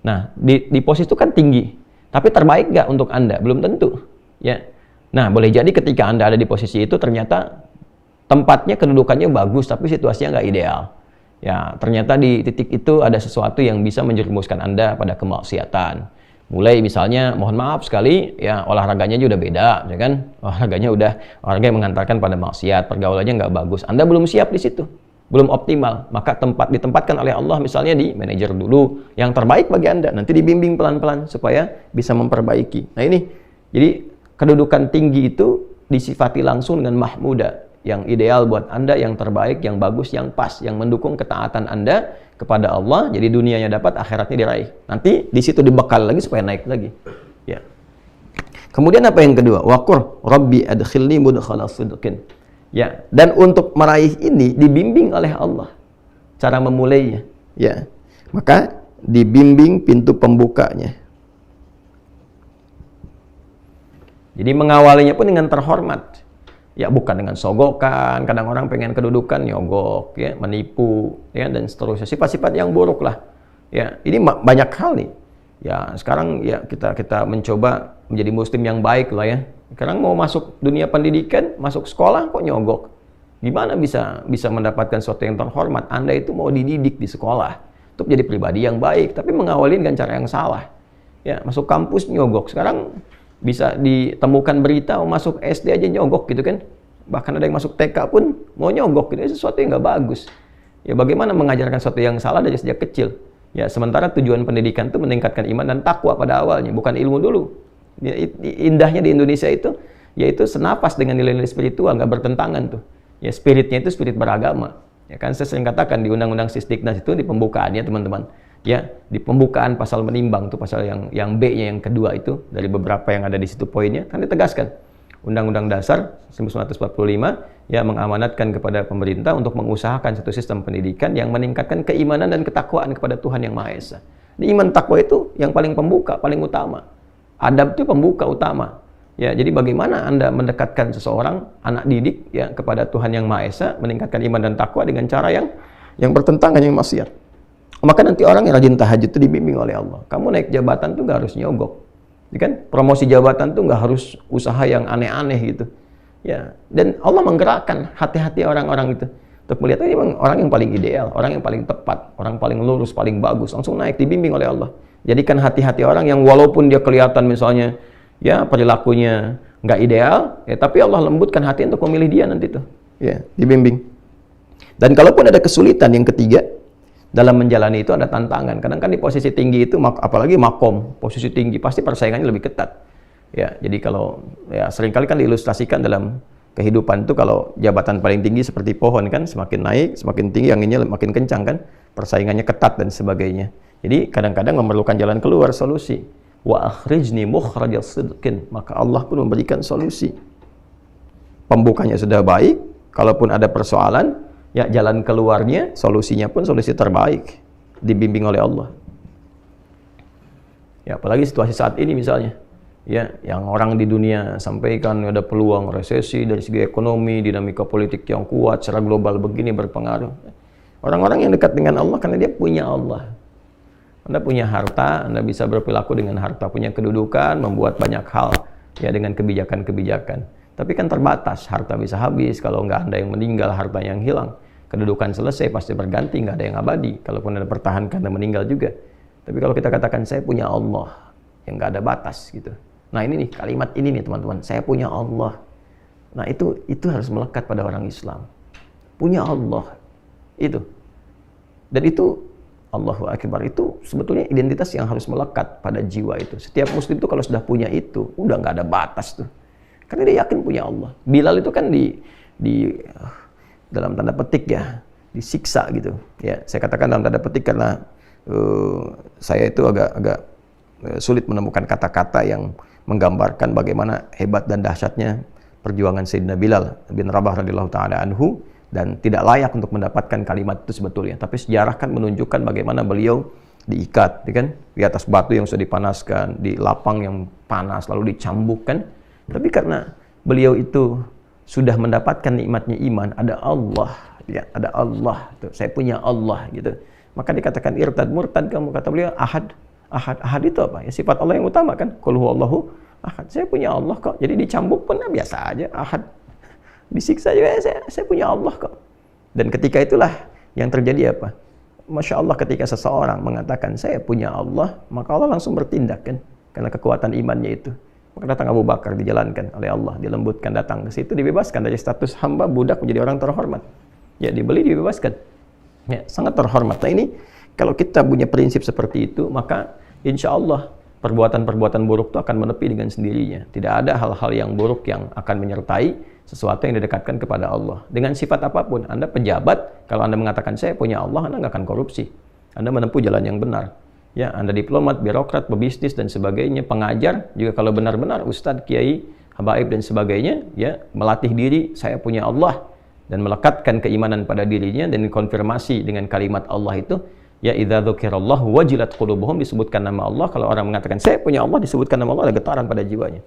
Nah, di posisi itu kan tinggi. Tapi terbaik nggak untuk Anda? Belum tentu. Ya. Nah, boleh jadi ketika Anda ada di posisi itu ternyata tempatnya, kedudukannya bagus, tapi situasinya nggak ideal. Ya, ternyata di titik itu ada sesuatu yang bisa menjerumuskan Anda pada kemaksiatan, Mulai misalnya, mohon maaf sekali, ya olahraganya juga udah beda, ya kan? Olahraga yang mengantarkan pada maksiat, pergaulannya nggak bagus. Anda belum siap di situ, belum optimal. Maka ditempatkan oleh Allah misalnya di manajer dulu, yang terbaik bagi Anda. Nanti dibimbing pelan-pelan supaya bisa memperbaiki. Nah ini, jadi kedudukan tinggi itu disifati langsung dengan mahmuda, yang ideal buat Anda, yang terbaik, yang bagus, yang pas, yang mendukung ketaatan Anda kepada Allah, jadi dunianya dapat, akhiratnya diraih. Nanti di situ dibekal lagi supaya naik lagi. Ya. Kemudian apa yang kedua? Waqur Rabbi adkhilni mudkhala sidqin. Ya, dan untuk meraih ini dibimbing oleh Allah cara memulainya. Ya. Maka dibimbing pintu pembukanya. Jadi mengawalinya pun dengan terhormat. Ya, bukan dengan sogokan, kadang orang pengen kedudukan, nyogok, ya, menipu, ya, dan seterusnya. Sifat-sifat yang buruk lah. Ya, ini banyak hal nih. Ya, sekarang ya kita mencoba menjadi muslim yang baik lah ya. Sekarang mau masuk dunia pendidikan, masuk sekolah kok nyogok. Gimana bisa mendapatkan sesuatu yang terhormat? Anda itu mau dididik di sekolah untuk jadi pribadi yang baik, tapi mengawali dengan cara yang salah. Ya, masuk kampus nyogok. Sekarang bisa ditemukan berita mau masuk SD aja nyogok gitu kan, bahkan ada yang masuk TK pun mau nyogok gitu. Itu sesuatu yang nggak bagus. Ya, bagaimana mengajarkan sesuatu yang salah dari sejak kecil? Ya, sementara tujuan pendidikan itu meningkatkan iman dan takwa pada awalnya, bukan ilmu dulu. Ya, indahnya di Indonesia itu yaitu senapas dengan nilai-nilai spiritual, nggak bertentangan tuh. Ya, spiritnya itu spirit beragama. Ya kan, saya sering katakan di Undang-Undang Sisdiknas itu di pembukaannya teman-teman. Ya, di pembukaan pasal menimbang tuh, pasal yang B-nya yang kedua itu, dari beberapa yang ada di situ poinnya, kan ditegaskan Undang-Undang Dasar 1945 ya mengamanatkan kepada pemerintah untuk mengusahakan satu sistem pendidikan yang meningkatkan keimanan dan ketakwaan kepada Tuhan Yang Maha Esa. Di iman takwa itu yang paling pembuka, paling utama. Adab itu pembuka utama. Ya, jadi bagaimana Anda mendekatkan seseorang, anak didik ya kepada Tuhan Yang Maha Esa, meningkatkan iman dan takwa dengan cara yang bertentangan, yang maksiat. Maka nanti orang yang rajin tahajud itu dibimbing oleh Allah. Kamu naik jabatan tuh gak harus nyogok. Ya kan? Promosi jabatan tuh gak harus usaha yang aneh-aneh gitu. Ya, dan Allah menggerakkan hati-hati orang-orang itu untuk melihat ini memang orang yang paling ideal, orang yang paling tepat, orang paling lurus, paling bagus, langsung naik dibimbing oleh Allah. Jadikan hati-hati orang yang walaupun dia kelihatan misalnya ya perilakunya nggak ideal, ya tapi Allah lembutkan hati untuk memilih dia nanti tuh. Ya, dibimbing. Dan kalaupun ada kesulitan, yang ketiga, dalam menjalani itu ada tantangan. Kadang kan di posisi tinggi itu, apalagi makom, posisi tinggi, pasti persaingannya lebih ketat. Ya, jadi kalau ya seringkali kan diilustrasikan dalam kehidupan itu, kalau jabatan paling tinggi seperti pohon kan, semakin naik, semakin tinggi anginnya makin kencang kan, persaingannya ketat dan sebagainya. Jadi kadang-kadang memerlukan jalan keluar, solusi. Wa akhrijni mukhrajas sidqin, maka Allah pun memberikan solusi. Pembukanya sudah baik, kalaupun ada persoalan, ya jalan keluarnya, solusinya pun solusi terbaik, dibimbing oleh Allah. Ya, apalagi situasi saat ini misalnya, ya yang orang di dunia sampaikan ada peluang resesi dari segi ekonomi, dinamika politik yang kuat secara global begini berpengaruh. Orang-orang yang dekat dengan Allah karena dia punya Allah. Anda punya harta, Anda bisa berperilaku dengan harta, punya kedudukan, membuat banyak hal ya dengan kebijakan-kebijakan. Tapi kan terbatas, harta bisa habis, kalau nggak Anda yang meninggal, harta yang hilang. Kedudukan selesai, pasti berganti, nggak ada yang abadi. Kalaupun Anda pertahankan dan meninggal juga. Tapi kalau kita katakan, saya punya Allah, yang nggak ada batas gitu. Nah ini nih, kalimat ini nih teman-teman, saya punya Allah. Nah itu harus melekat pada orang Islam. Punya Allah, itu. Dan itu, Allahu Akbar, itu sebetulnya identitas yang harus melekat pada jiwa itu. Setiap muslim itu kalau sudah punya itu, udah nggak ada batas tuh. Karena dia yakin punya Allah. Bilal itu kan di dalam tanda petik ya, disiksa gitu. Ya, saya katakan dalam tanda petik karena saya itu agak sulit menemukan kata-kata yang menggambarkan bagaimana hebat dan dahsyatnya perjuangan Sayyidina Bilal bin Rabah radhiyallahu taala anhu, dan tidak layak untuk mendapatkan kalimat itu sebetulnya. Tapi sejarah kan menunjukkan bagaimana beliau diikat, kan, di atas batu yang sudah dipanaskan, di lapang yang panas, lalu dicambukkan. Tapi karena beliau itu sudah mendapatkan nikmatnya iman, ada Allah, ya, ada Allah. Tuh, saya punya Allah, gitu. Maka dikatakan irtad, murtad kamu, kata beliau, ahad. Ahad itu apa? Ya, sifat Allah yang utama kan. Qul huwallahu ahad. Saya punya Allah kok. Jadi dicambuk pun ya, biasa aja, ahad. Disiksa juga saya punya Allah kok. Dan ketika itulah yang terjadi apa? Masya Allah, ketika seseorang mengatakan saya punya Allah, maka Allah langsung bertindak kan. karena kekuatan imannya itu. Maka datang Abu Bakar, dijalankan oleh Allah, dilembutkan, datang ke situ, dibebaskan dari status hamba budak menjadi orang terhormat. Ya, dibeli, dibebaskan. Ya, sangat terhormat. Nah ini, kalau kita punya prinsip seperti itu, maka insya Allah perbuatan-perbuatan buruk itu akan menepi dengan sendirinya. Tidak ada hal-hal yang buruk yang akan menyertai sesuatu yang didekatkan kepada Allah. Dengan sifat apapun, Anda pejabat, kalau Anda mengatakan saya punya Allah, Anda nggak akan korupsi. Anda menempuh jalan yang benar. Ya, Anda diplomat, birokrat, pebisnis dan sebagainya, pengajar, juga kalau benar-benar ustadz, kiai, habaib dan sebagainya, ya, melatih diri saya punya Allah dan melekatkan keimanan pada dirinya dan konfirmasi dengan kalimat Allah itu, ya idza dzukirallahu wajilat qulubuhum, disebutkan nama Allah. Kalau orang mengatakan saya punya Allah, disebutkan nama Allah, ada getaran pada jiwanya.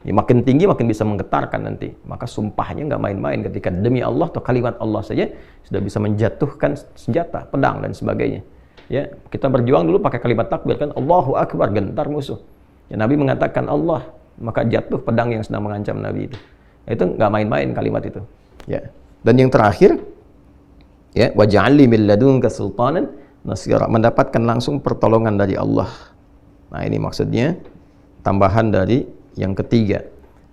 Ya, makin tinggi makin bisa menggetarkan nanti. Maka sumpahnya nggak main-main, ketika demi Allah atau kalimat Allah saja sudah bisa menjatuhkan senjata, pedang dan sebagainya. Ya, kita berjuang dulu pakai kalimat takbir kan, Allahu Akbar, gentar musuh. Ya, Nabi mengatakan Allah, maka jatuh pedang yang sedang mengancam Nabi itu. Nah, itu nggak main-main kalimat itu. Ya. Dan yang terakhir, ya, waj'alli min ladunka sultanan nasira, mendapatkan langsung pertolongan dari Allah. Nah, ini maksudnya tambahan dari yang ketiga.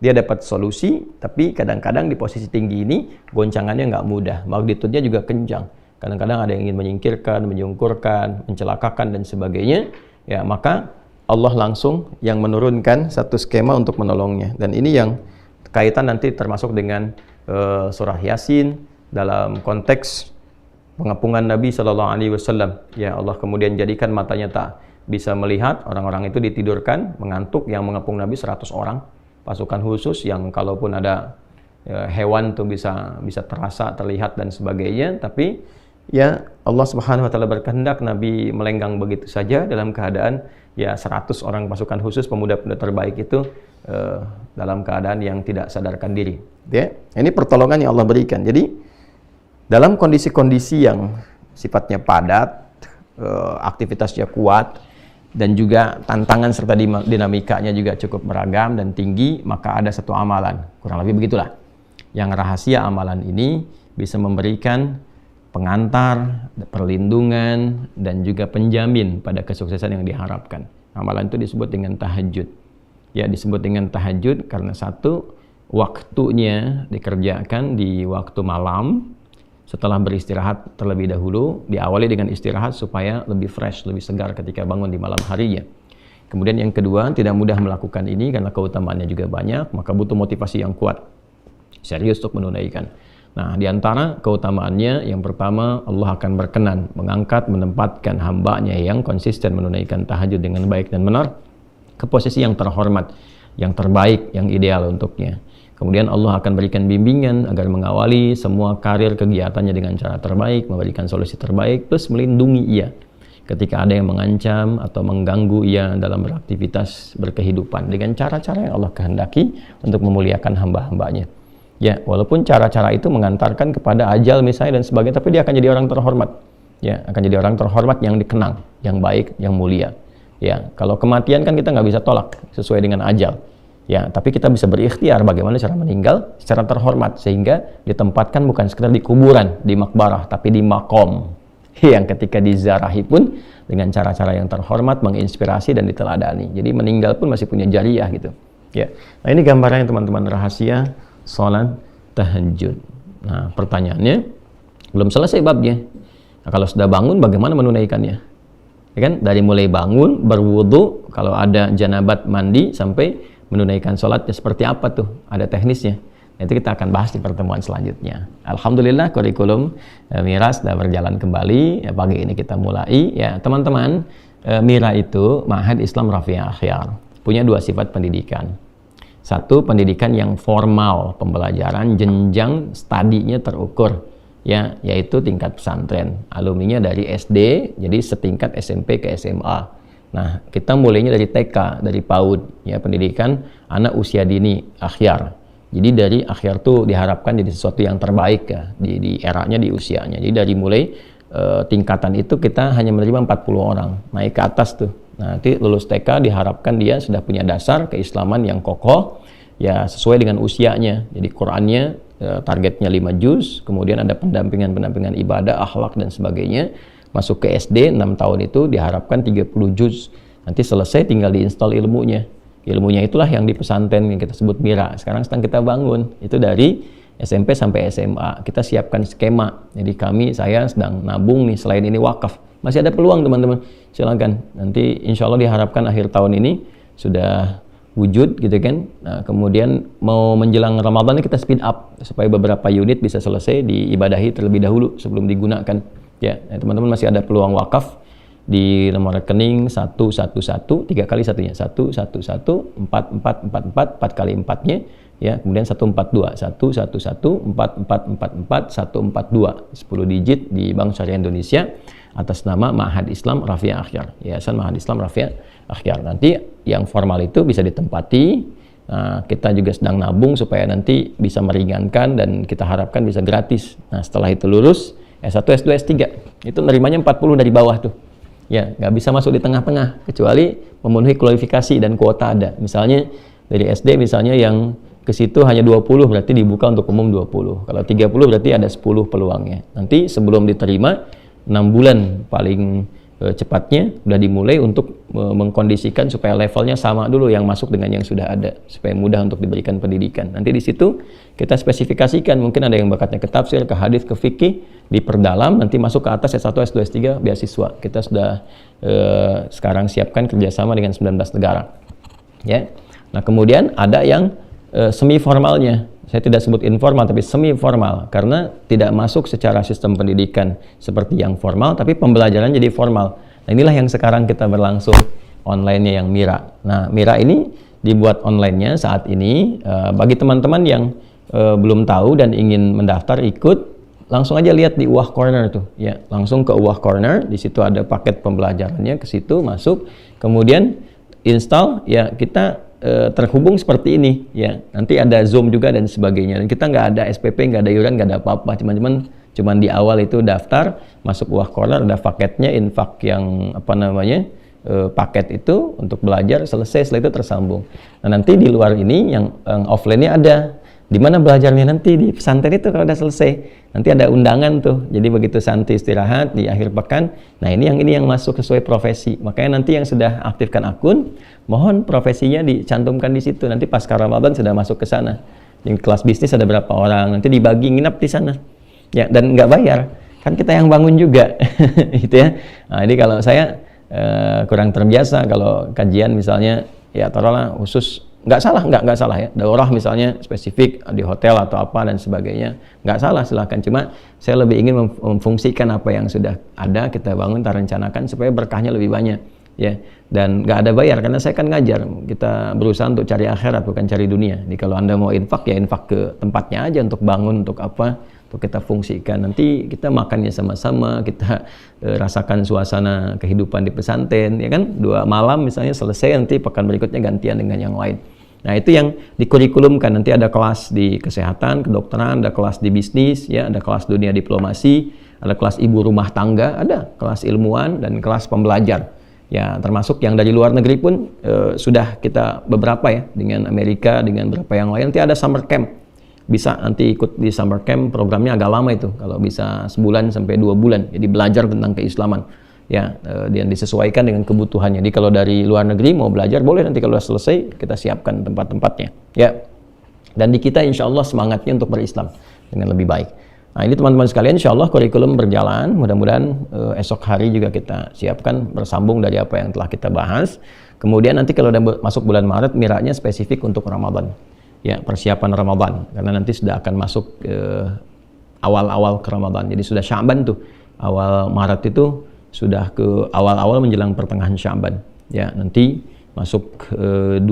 Dia dapat solusi, tapi kadang-kadang di posisi tinggi ini goncangannya nggak mudah, magnitudenya juga kencang. Kadang-kadang ada yang ingin menyingkirkan, menyungkurkan, mencelakakan dan sebagainya. Ya, maka Allah langsung yang menurunkan satu skema untuk menolongnya. Dan ini yang kaitan nanti termasuk dengan surah Yasin dalam konteks pengepungan Nabi Shallallahu Alaihi Wasallam. Ya, Allah kemudian jadikan matanya tak bisa melihat, orang-orang itu ditidurkan, mengantuk, yang mengepung Nabi 100 orang, pasukan khusus yang kalaupun ada hewan tuh bisa terasa, terlihat dan sebagainya. Tapi ya Allah Subhanahu wa taala berkehendak Nabi melenggang begitu saja dalam keadaan ya 100 orang pasukan khusus pemuda-pemuda terbaik itu dalam keadaan yang tidak sadarkan diri. Ya, ini pertolongan yang Allah berikan. Jadi dalam kondisi-kondisi yang sifatnya padat, aktivitasnya kuat dan juga tantangan serta dinamikanya juga cukup beragam dan tinggi, maka ada satu amalan, kurang lebih begitulah, yang rahasia amalan ini bisa memberikan pengantar, perlindungan, dan juga penjamin pada kesuksesan yang diharapkan. Amalan itu disebut dengan tahajud. Ya, disebut dengan tahajud karena satu, waktunya dikerjakan di waktu malam, setelah beristirahat terlebih dahulu, diawali dengan istirahat supaya lebih fresh, lebih segar ketika bangun di malam harinya. Kemudian yang kedua, tidak mudah melakukan ini karena keutamaannya juga banyak, maka butuh motivasi yang kuat, serius untuk menunaikan. Nah, di antara keutamaannya, yang pertama, Allah akan berkenan mengangkat, menempatkan hambanya yang konsisten menunaikan tahajud dengan baik dan benar ke posisi yang terhormat, yang terbaik, yang ideal untuknya. Kemudian Allah akan berikan bimbingan agar mengawali semua karir kegiatannya dengan cara terbaik, memberikan solusi terbaik, plus melindungi ia ketika ada yang mengancam atau mengganggu ia dalam beraktivitas berkehidupan dengan cara-cara yang Allah kehendaki untuk memuliakan hamba-hambanya. Ya, walaupun cara-cara itu mengantarkan kepada ajal misalnya dan sebagainya, tapi dia akan jadi orang terhormat. Ya, akan jadi orang terhormat yang dikenang, yang baik, yang mulia. Ya, kalau kematian kan kita nggak bisa tolak sesuai dengan ajal. Ya, tapi kita bisa berikhtiar bagaimana cara meninggal secara terhormat, sehingga ditempatkan bukan sekedar di kuburan, di makbarah, tapi di makom yang ketika dizarahi pun dengan cara-cara yang terhormat, menginspirasi dan diteladani. Jadi meninggal pun masih punya jariah gitu. Ya, nah ini gambarannya teman-teman, rahasia sholat tahajud. Nah, pertanyaannya, belum selesai babnya. Nah, kalau sudah bangun, bagaimana menunaikannya? Ya kan? Dari mulai bangun, berwudu, kalau ada janabat mandi, sampai menunaikan sholatnya seperti apa tuh? Ada teknisnya. Nah, itu kita akan bahas di pertemuan selanjutnya. Alhamdulillah, kurikulum Mira sudah berjalan kembali. Ya, pagi ini kita mulai. Ya, teman-teman, Mira itu Ma'had Islam Rafi' Akhyar. Punya dua sifat pendidikan. Satu, pendidikan yang formal, pembelajaran jenjang studinya terukur, ya, yaitu tingkat pesantren. Alumninya dari SD, jadi setingkat SMP ke SMA. Nah, kita mulainya dari TK, dari PAUD, ya, pendidikan anak usia dini, akhyar. Jadi dari akhyar tuh diharapkan jadi sesuatu yang terbaik ya, di eranya, di usianya. Jadi dari mulai tingkatan itu kita hanya menerima 40 orang, naik ke atas tuh. Nanti lulus TK diharapkan dia sudah punya dasar keislaman yang kokoh, ya sesuai dengan usianya. Jadi Qur'annya targetnya 5 juz, kemudian ada pendampingan ibadah, akhlak dan sebagainya. Masuk ke SD 6 tahun itu diharapkan 30 juz Nanti selesai tinggal diinstal ilmunya. Ilmunya itulah yang di pesantren yang kita sebut Mira. Sekarang sedang kita bangun. Itu dari SMP sampai SMA. Kita siapkan skema. Jadi saya sedang nabung nih, selain ini wakaf. Masih ada peluang teman-teman. Silakan. Nanti insya Allah diharapkan akhir tahun ini sudah wujud gitu kan. Nah, kemudian mau menjelang Ramadan kita speed up supaya beberapa unit bisa selesai diibadahi terlebih dahulu sebelum digunakan. Ya, teman-teman masih ada peluang wakaf di nomor rekening 111 3 kali satunya 111 4444 4 kali 4-nya ya, kemudian 142 111 4444 142 10 digit di Bank Syariah Indonesia atas nama Ma'had Islam Rafiah Akhyar, Yayasan Ma'had Islam Rafiah Akhyar. Nanti yang formal itu bisa ditempati. Nah, kita juga sedang nabung supaya nanti bisa meringankan dan kita harapkan bisa gratis. Nah, setelah itu lulus S1, S2, S3 itu nerimanya 40 dari bawah tuh. Ya, nggak bisa masuk di tengah-tengah kecuali memenuhi kualifikasi dan kuota ada. Misalnya dari SD misalnya yang ke situ hanya 20 berarti dibuka untuk umum 20. Kalau 30 berarti ada 10 peluangnya. Nanti sebelum diterima 6 bulan paling cepatnya udah dimulai untuk mengkondisikan supaya levelnya sama dulu yang masuk dengan yang sudah ada supaya mudah untuk diberikan pendidikan. Nanti di situ kita spesifikasikan, mungkin ada yang bakatnya ke tafsir, ke hadis, ke fikih, diperdalam, nanti masuk ke atas S1, S2, S3 beasiswa. Kita sudah sekarang siapkan kerjasama dengan 19 negara. Ya. Nah, kemudian ada yang semi formalnya. Saya tidak sebut informal tapi semi formal karena tidak masuk secara sistem pendidikan seperti yang formal tapi pembelajaran jadi formal. Nah, inilah yang sekarang kita berlangsung online-nya yang Mira. Nah, Mira ini dibuat online-nya saat ini bagi teman-teman yang belum tahu dan ingin mendaftar ikut, langsung aja lihat di Uwah Corner tuh ya, langsung ke Uwah Corner, di situ ada paket pembelajarannya, ke situ masuk, kemudian install ya, kita terhubung seperti ini ya, nanti ada Zoom juga dan sebagainya, dan kita nggak ada SPP, nggak ada iuran, nggak ada apa-apa, cuman di awal itu daftar masuk Uwah Corner, ada paketnya, infak yang paket itu untuk belajar, selesai, setelah itu tersambung. Nah, nanti di luar ini yang offline-nya ada. Di mana belajarnya nanti di pesantren itu kalau udah selesai. Nanti ada undangan tuh. Jadi begitu santri istirahat di akhir pekan, nah ini yang masuk sesuai profesi. Makanya nanti yang sudah aktifkan akun, mohon profesinya dicantumkan di situ. Nanti pasca Ramadan sudah masuk ke sana. Di kelas bisnis ada berapa orang, nanti dibagi nginap di sana. Ya, dan nggak bayar. Kan kita yang bangun juga. Gitu ya. Nah, jadi kalau saya kurang terbiasa kalau kajian misalnya ya taruhlah khusus, nggak salah ya, daurah misalnya spesifik di hotel atau apa dan sebagainya, nggak salah, silahkan. Cuma saya lebih ingin memfungsikan apa yang sudah ada, kita bangun, kita rencanakan supaya berkahnya lebih banyak ya, dan nggak ada bayar karena saya kan ngajar, kita berusaha untuk cari akhirat bukan cari dunia. Jadi kalau Anda mau infak ya infak ke tempatnya aja, untuk bangun, untuk apa, untuk kita fungsikan. Nanti kita makannya sama-sama, kita rasakan suasana kehidupan di pesantren ya kan, 2 malam misalnya selesai, nanti pekan berikutnya gantian dengan yang lain. Nah, itu yang dikurikulumkan. Nanti ada kelas di kesehatan, kedokteran, ada kelas di bisnis, ya, ada kelas dunia diplomasi, ada kelas ibu rumah tangga, ada kelas ilmuwan dan kelas pembelajar. Ya, termasuk yang dari luar negeri pun sudah kita beberapa ya, dengan Amerika, dengan beberapa yang lain. Nanti ada summer camp. Bisa nanti ikut di summer camp, programnya agak lama itu. Kalau bisa sebulan sampai 2 bulan. Jadi belajar tentang keislaman. Ya, dan disesuaikan dengan kebutuhannya. Jadi kalau dari luar negeri mau belajar boleh, nanti kalau sudah selesai kita siapkan tempat-tempatnya ya. Dan di kita insya Allah semangatnya untuk berislam dengan lebih baik. Nah, ini teman-teman sekalian, insya Allah kurikulum berjalan, mudah-mudahan esok hari juga kita siapkan bersambung dari apa yang telah kita bahas. Kemudian nanti kalau udah masuk bulan Maret, Miranya spesifik untuk Ramadan ya, persiapan Ramadan, karena nanti sudah akan masuk awal-awal ke Ramadan. Jadi sudah Sya'ban tuh, awal Maret itu sudah ke awal-awal menjelang pertengahan Sya'ban ya. Nanti masuk 22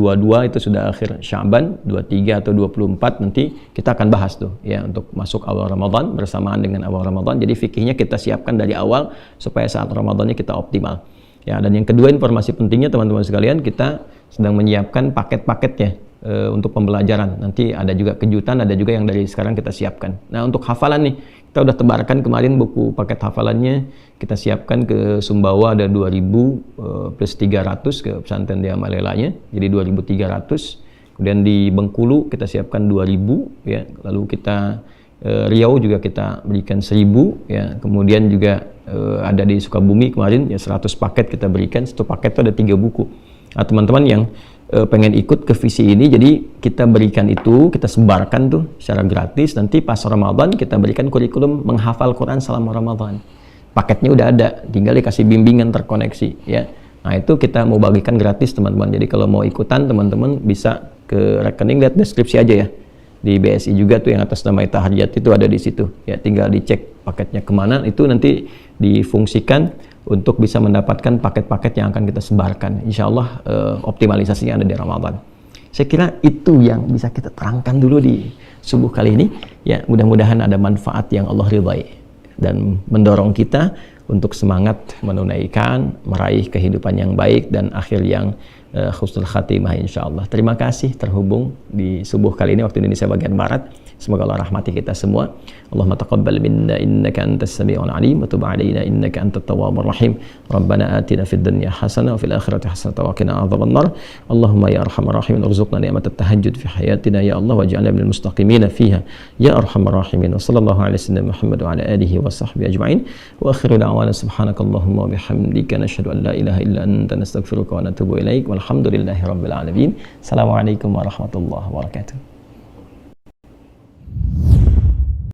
itu sudah akhir Sya'ban, 23 atau 24 nanti kita akan bahas tuh ya, untuk masuk awal Ramadan bersamaan dengan awal Ramadan. Jadi fikihnya kita siapkan dari awal supaya saat Ramadannya kita optimal ya. Dan yang kedua, informasi pentingnya teman-teman sekalian, kita sedang menyiapkan paket-paketnya untuk pembelajaran. Nanti ada juga kejutan, ada juga yang dari sekarang kita siapkan. Nah, untuk hafalan nih, kita udah tebarkan kemarin buku paket hafalannya, kita siapkan ke Sumbawa ada 2000 plus 300 ke pesantren Dia Malelanya, jadi 2300. Kemudian di Bengkulu kita siapkan 2000 ya. Lalu kita Riau juga kita berikan 1000 ya. Kemudian juga ada di Sukabumi kemarin ya 100 paket kita berikan. Satu paket itu ada 3 buku. Nah, teman-teman yang pengen ikut ke visi ini, jadi kita berikan itu, kita sebarkan tuh secara gratis. Nanti pas Ramadan kita berikan kurikulum menghafal Quran selama Ramadan. Paketnya udah ada, tinggal dikasih bimbingan terkoneksi ya. Nah, itu kita mau bagikan gratis teman-teman. Jadi kalau mau ikutan teman-teman bisa ke rekening, lihat deskripsi aja ya. Di BSI juga tuh yang atas nama Tahajat itu ada di situ. Ya, tinggal dicek paketnya kemana, itu nanti difungsikan untuk bisa mendapatkan paket-paket yang akan kita sebarkan. Insya Allah optimalisasinya ada di Ramadan. Saya kira itu yang bisa kita terangkan dulu di subuh kali ini. Ya, mudah-mudahan ada manfaat yang Allah ridhai dan mendorong kita untuk semangat menunaikan, meraih kehidupan yang baik dan akhir yang husnul khatimah insya Allah. Terima kasih terhubung di subuh kali ini waktu Indonesia bagian Barat. Semoga Allah rahmati kita semua. Allahumma taqabbal minna innaka antas sami'ul alim wa tub 'alaina innaka antat tawwabur rahim. Rabbana atina fid dunya hasanah wa fil akhirati hasanah wa qina adzabannar. Allahumma ya arhamar rahimin urzuqna ni'matat tahajjud fi hayatina ya Allah waj'alna minal mustaqimina fiha ya arhamar rahimin. Wa sallallahu ala sayyidina Muhammad wa ala alihi wa sahbihi ajma'in. Wa akhiru da'wana subhanakallahumma wa bihamdika nashhadu an la ilaha illa anta nastaghfiruka wa natubu ilaik. Walhamdulillahi rabbil alamin. Assalamualaikum warahmatullahi wabarakatuh.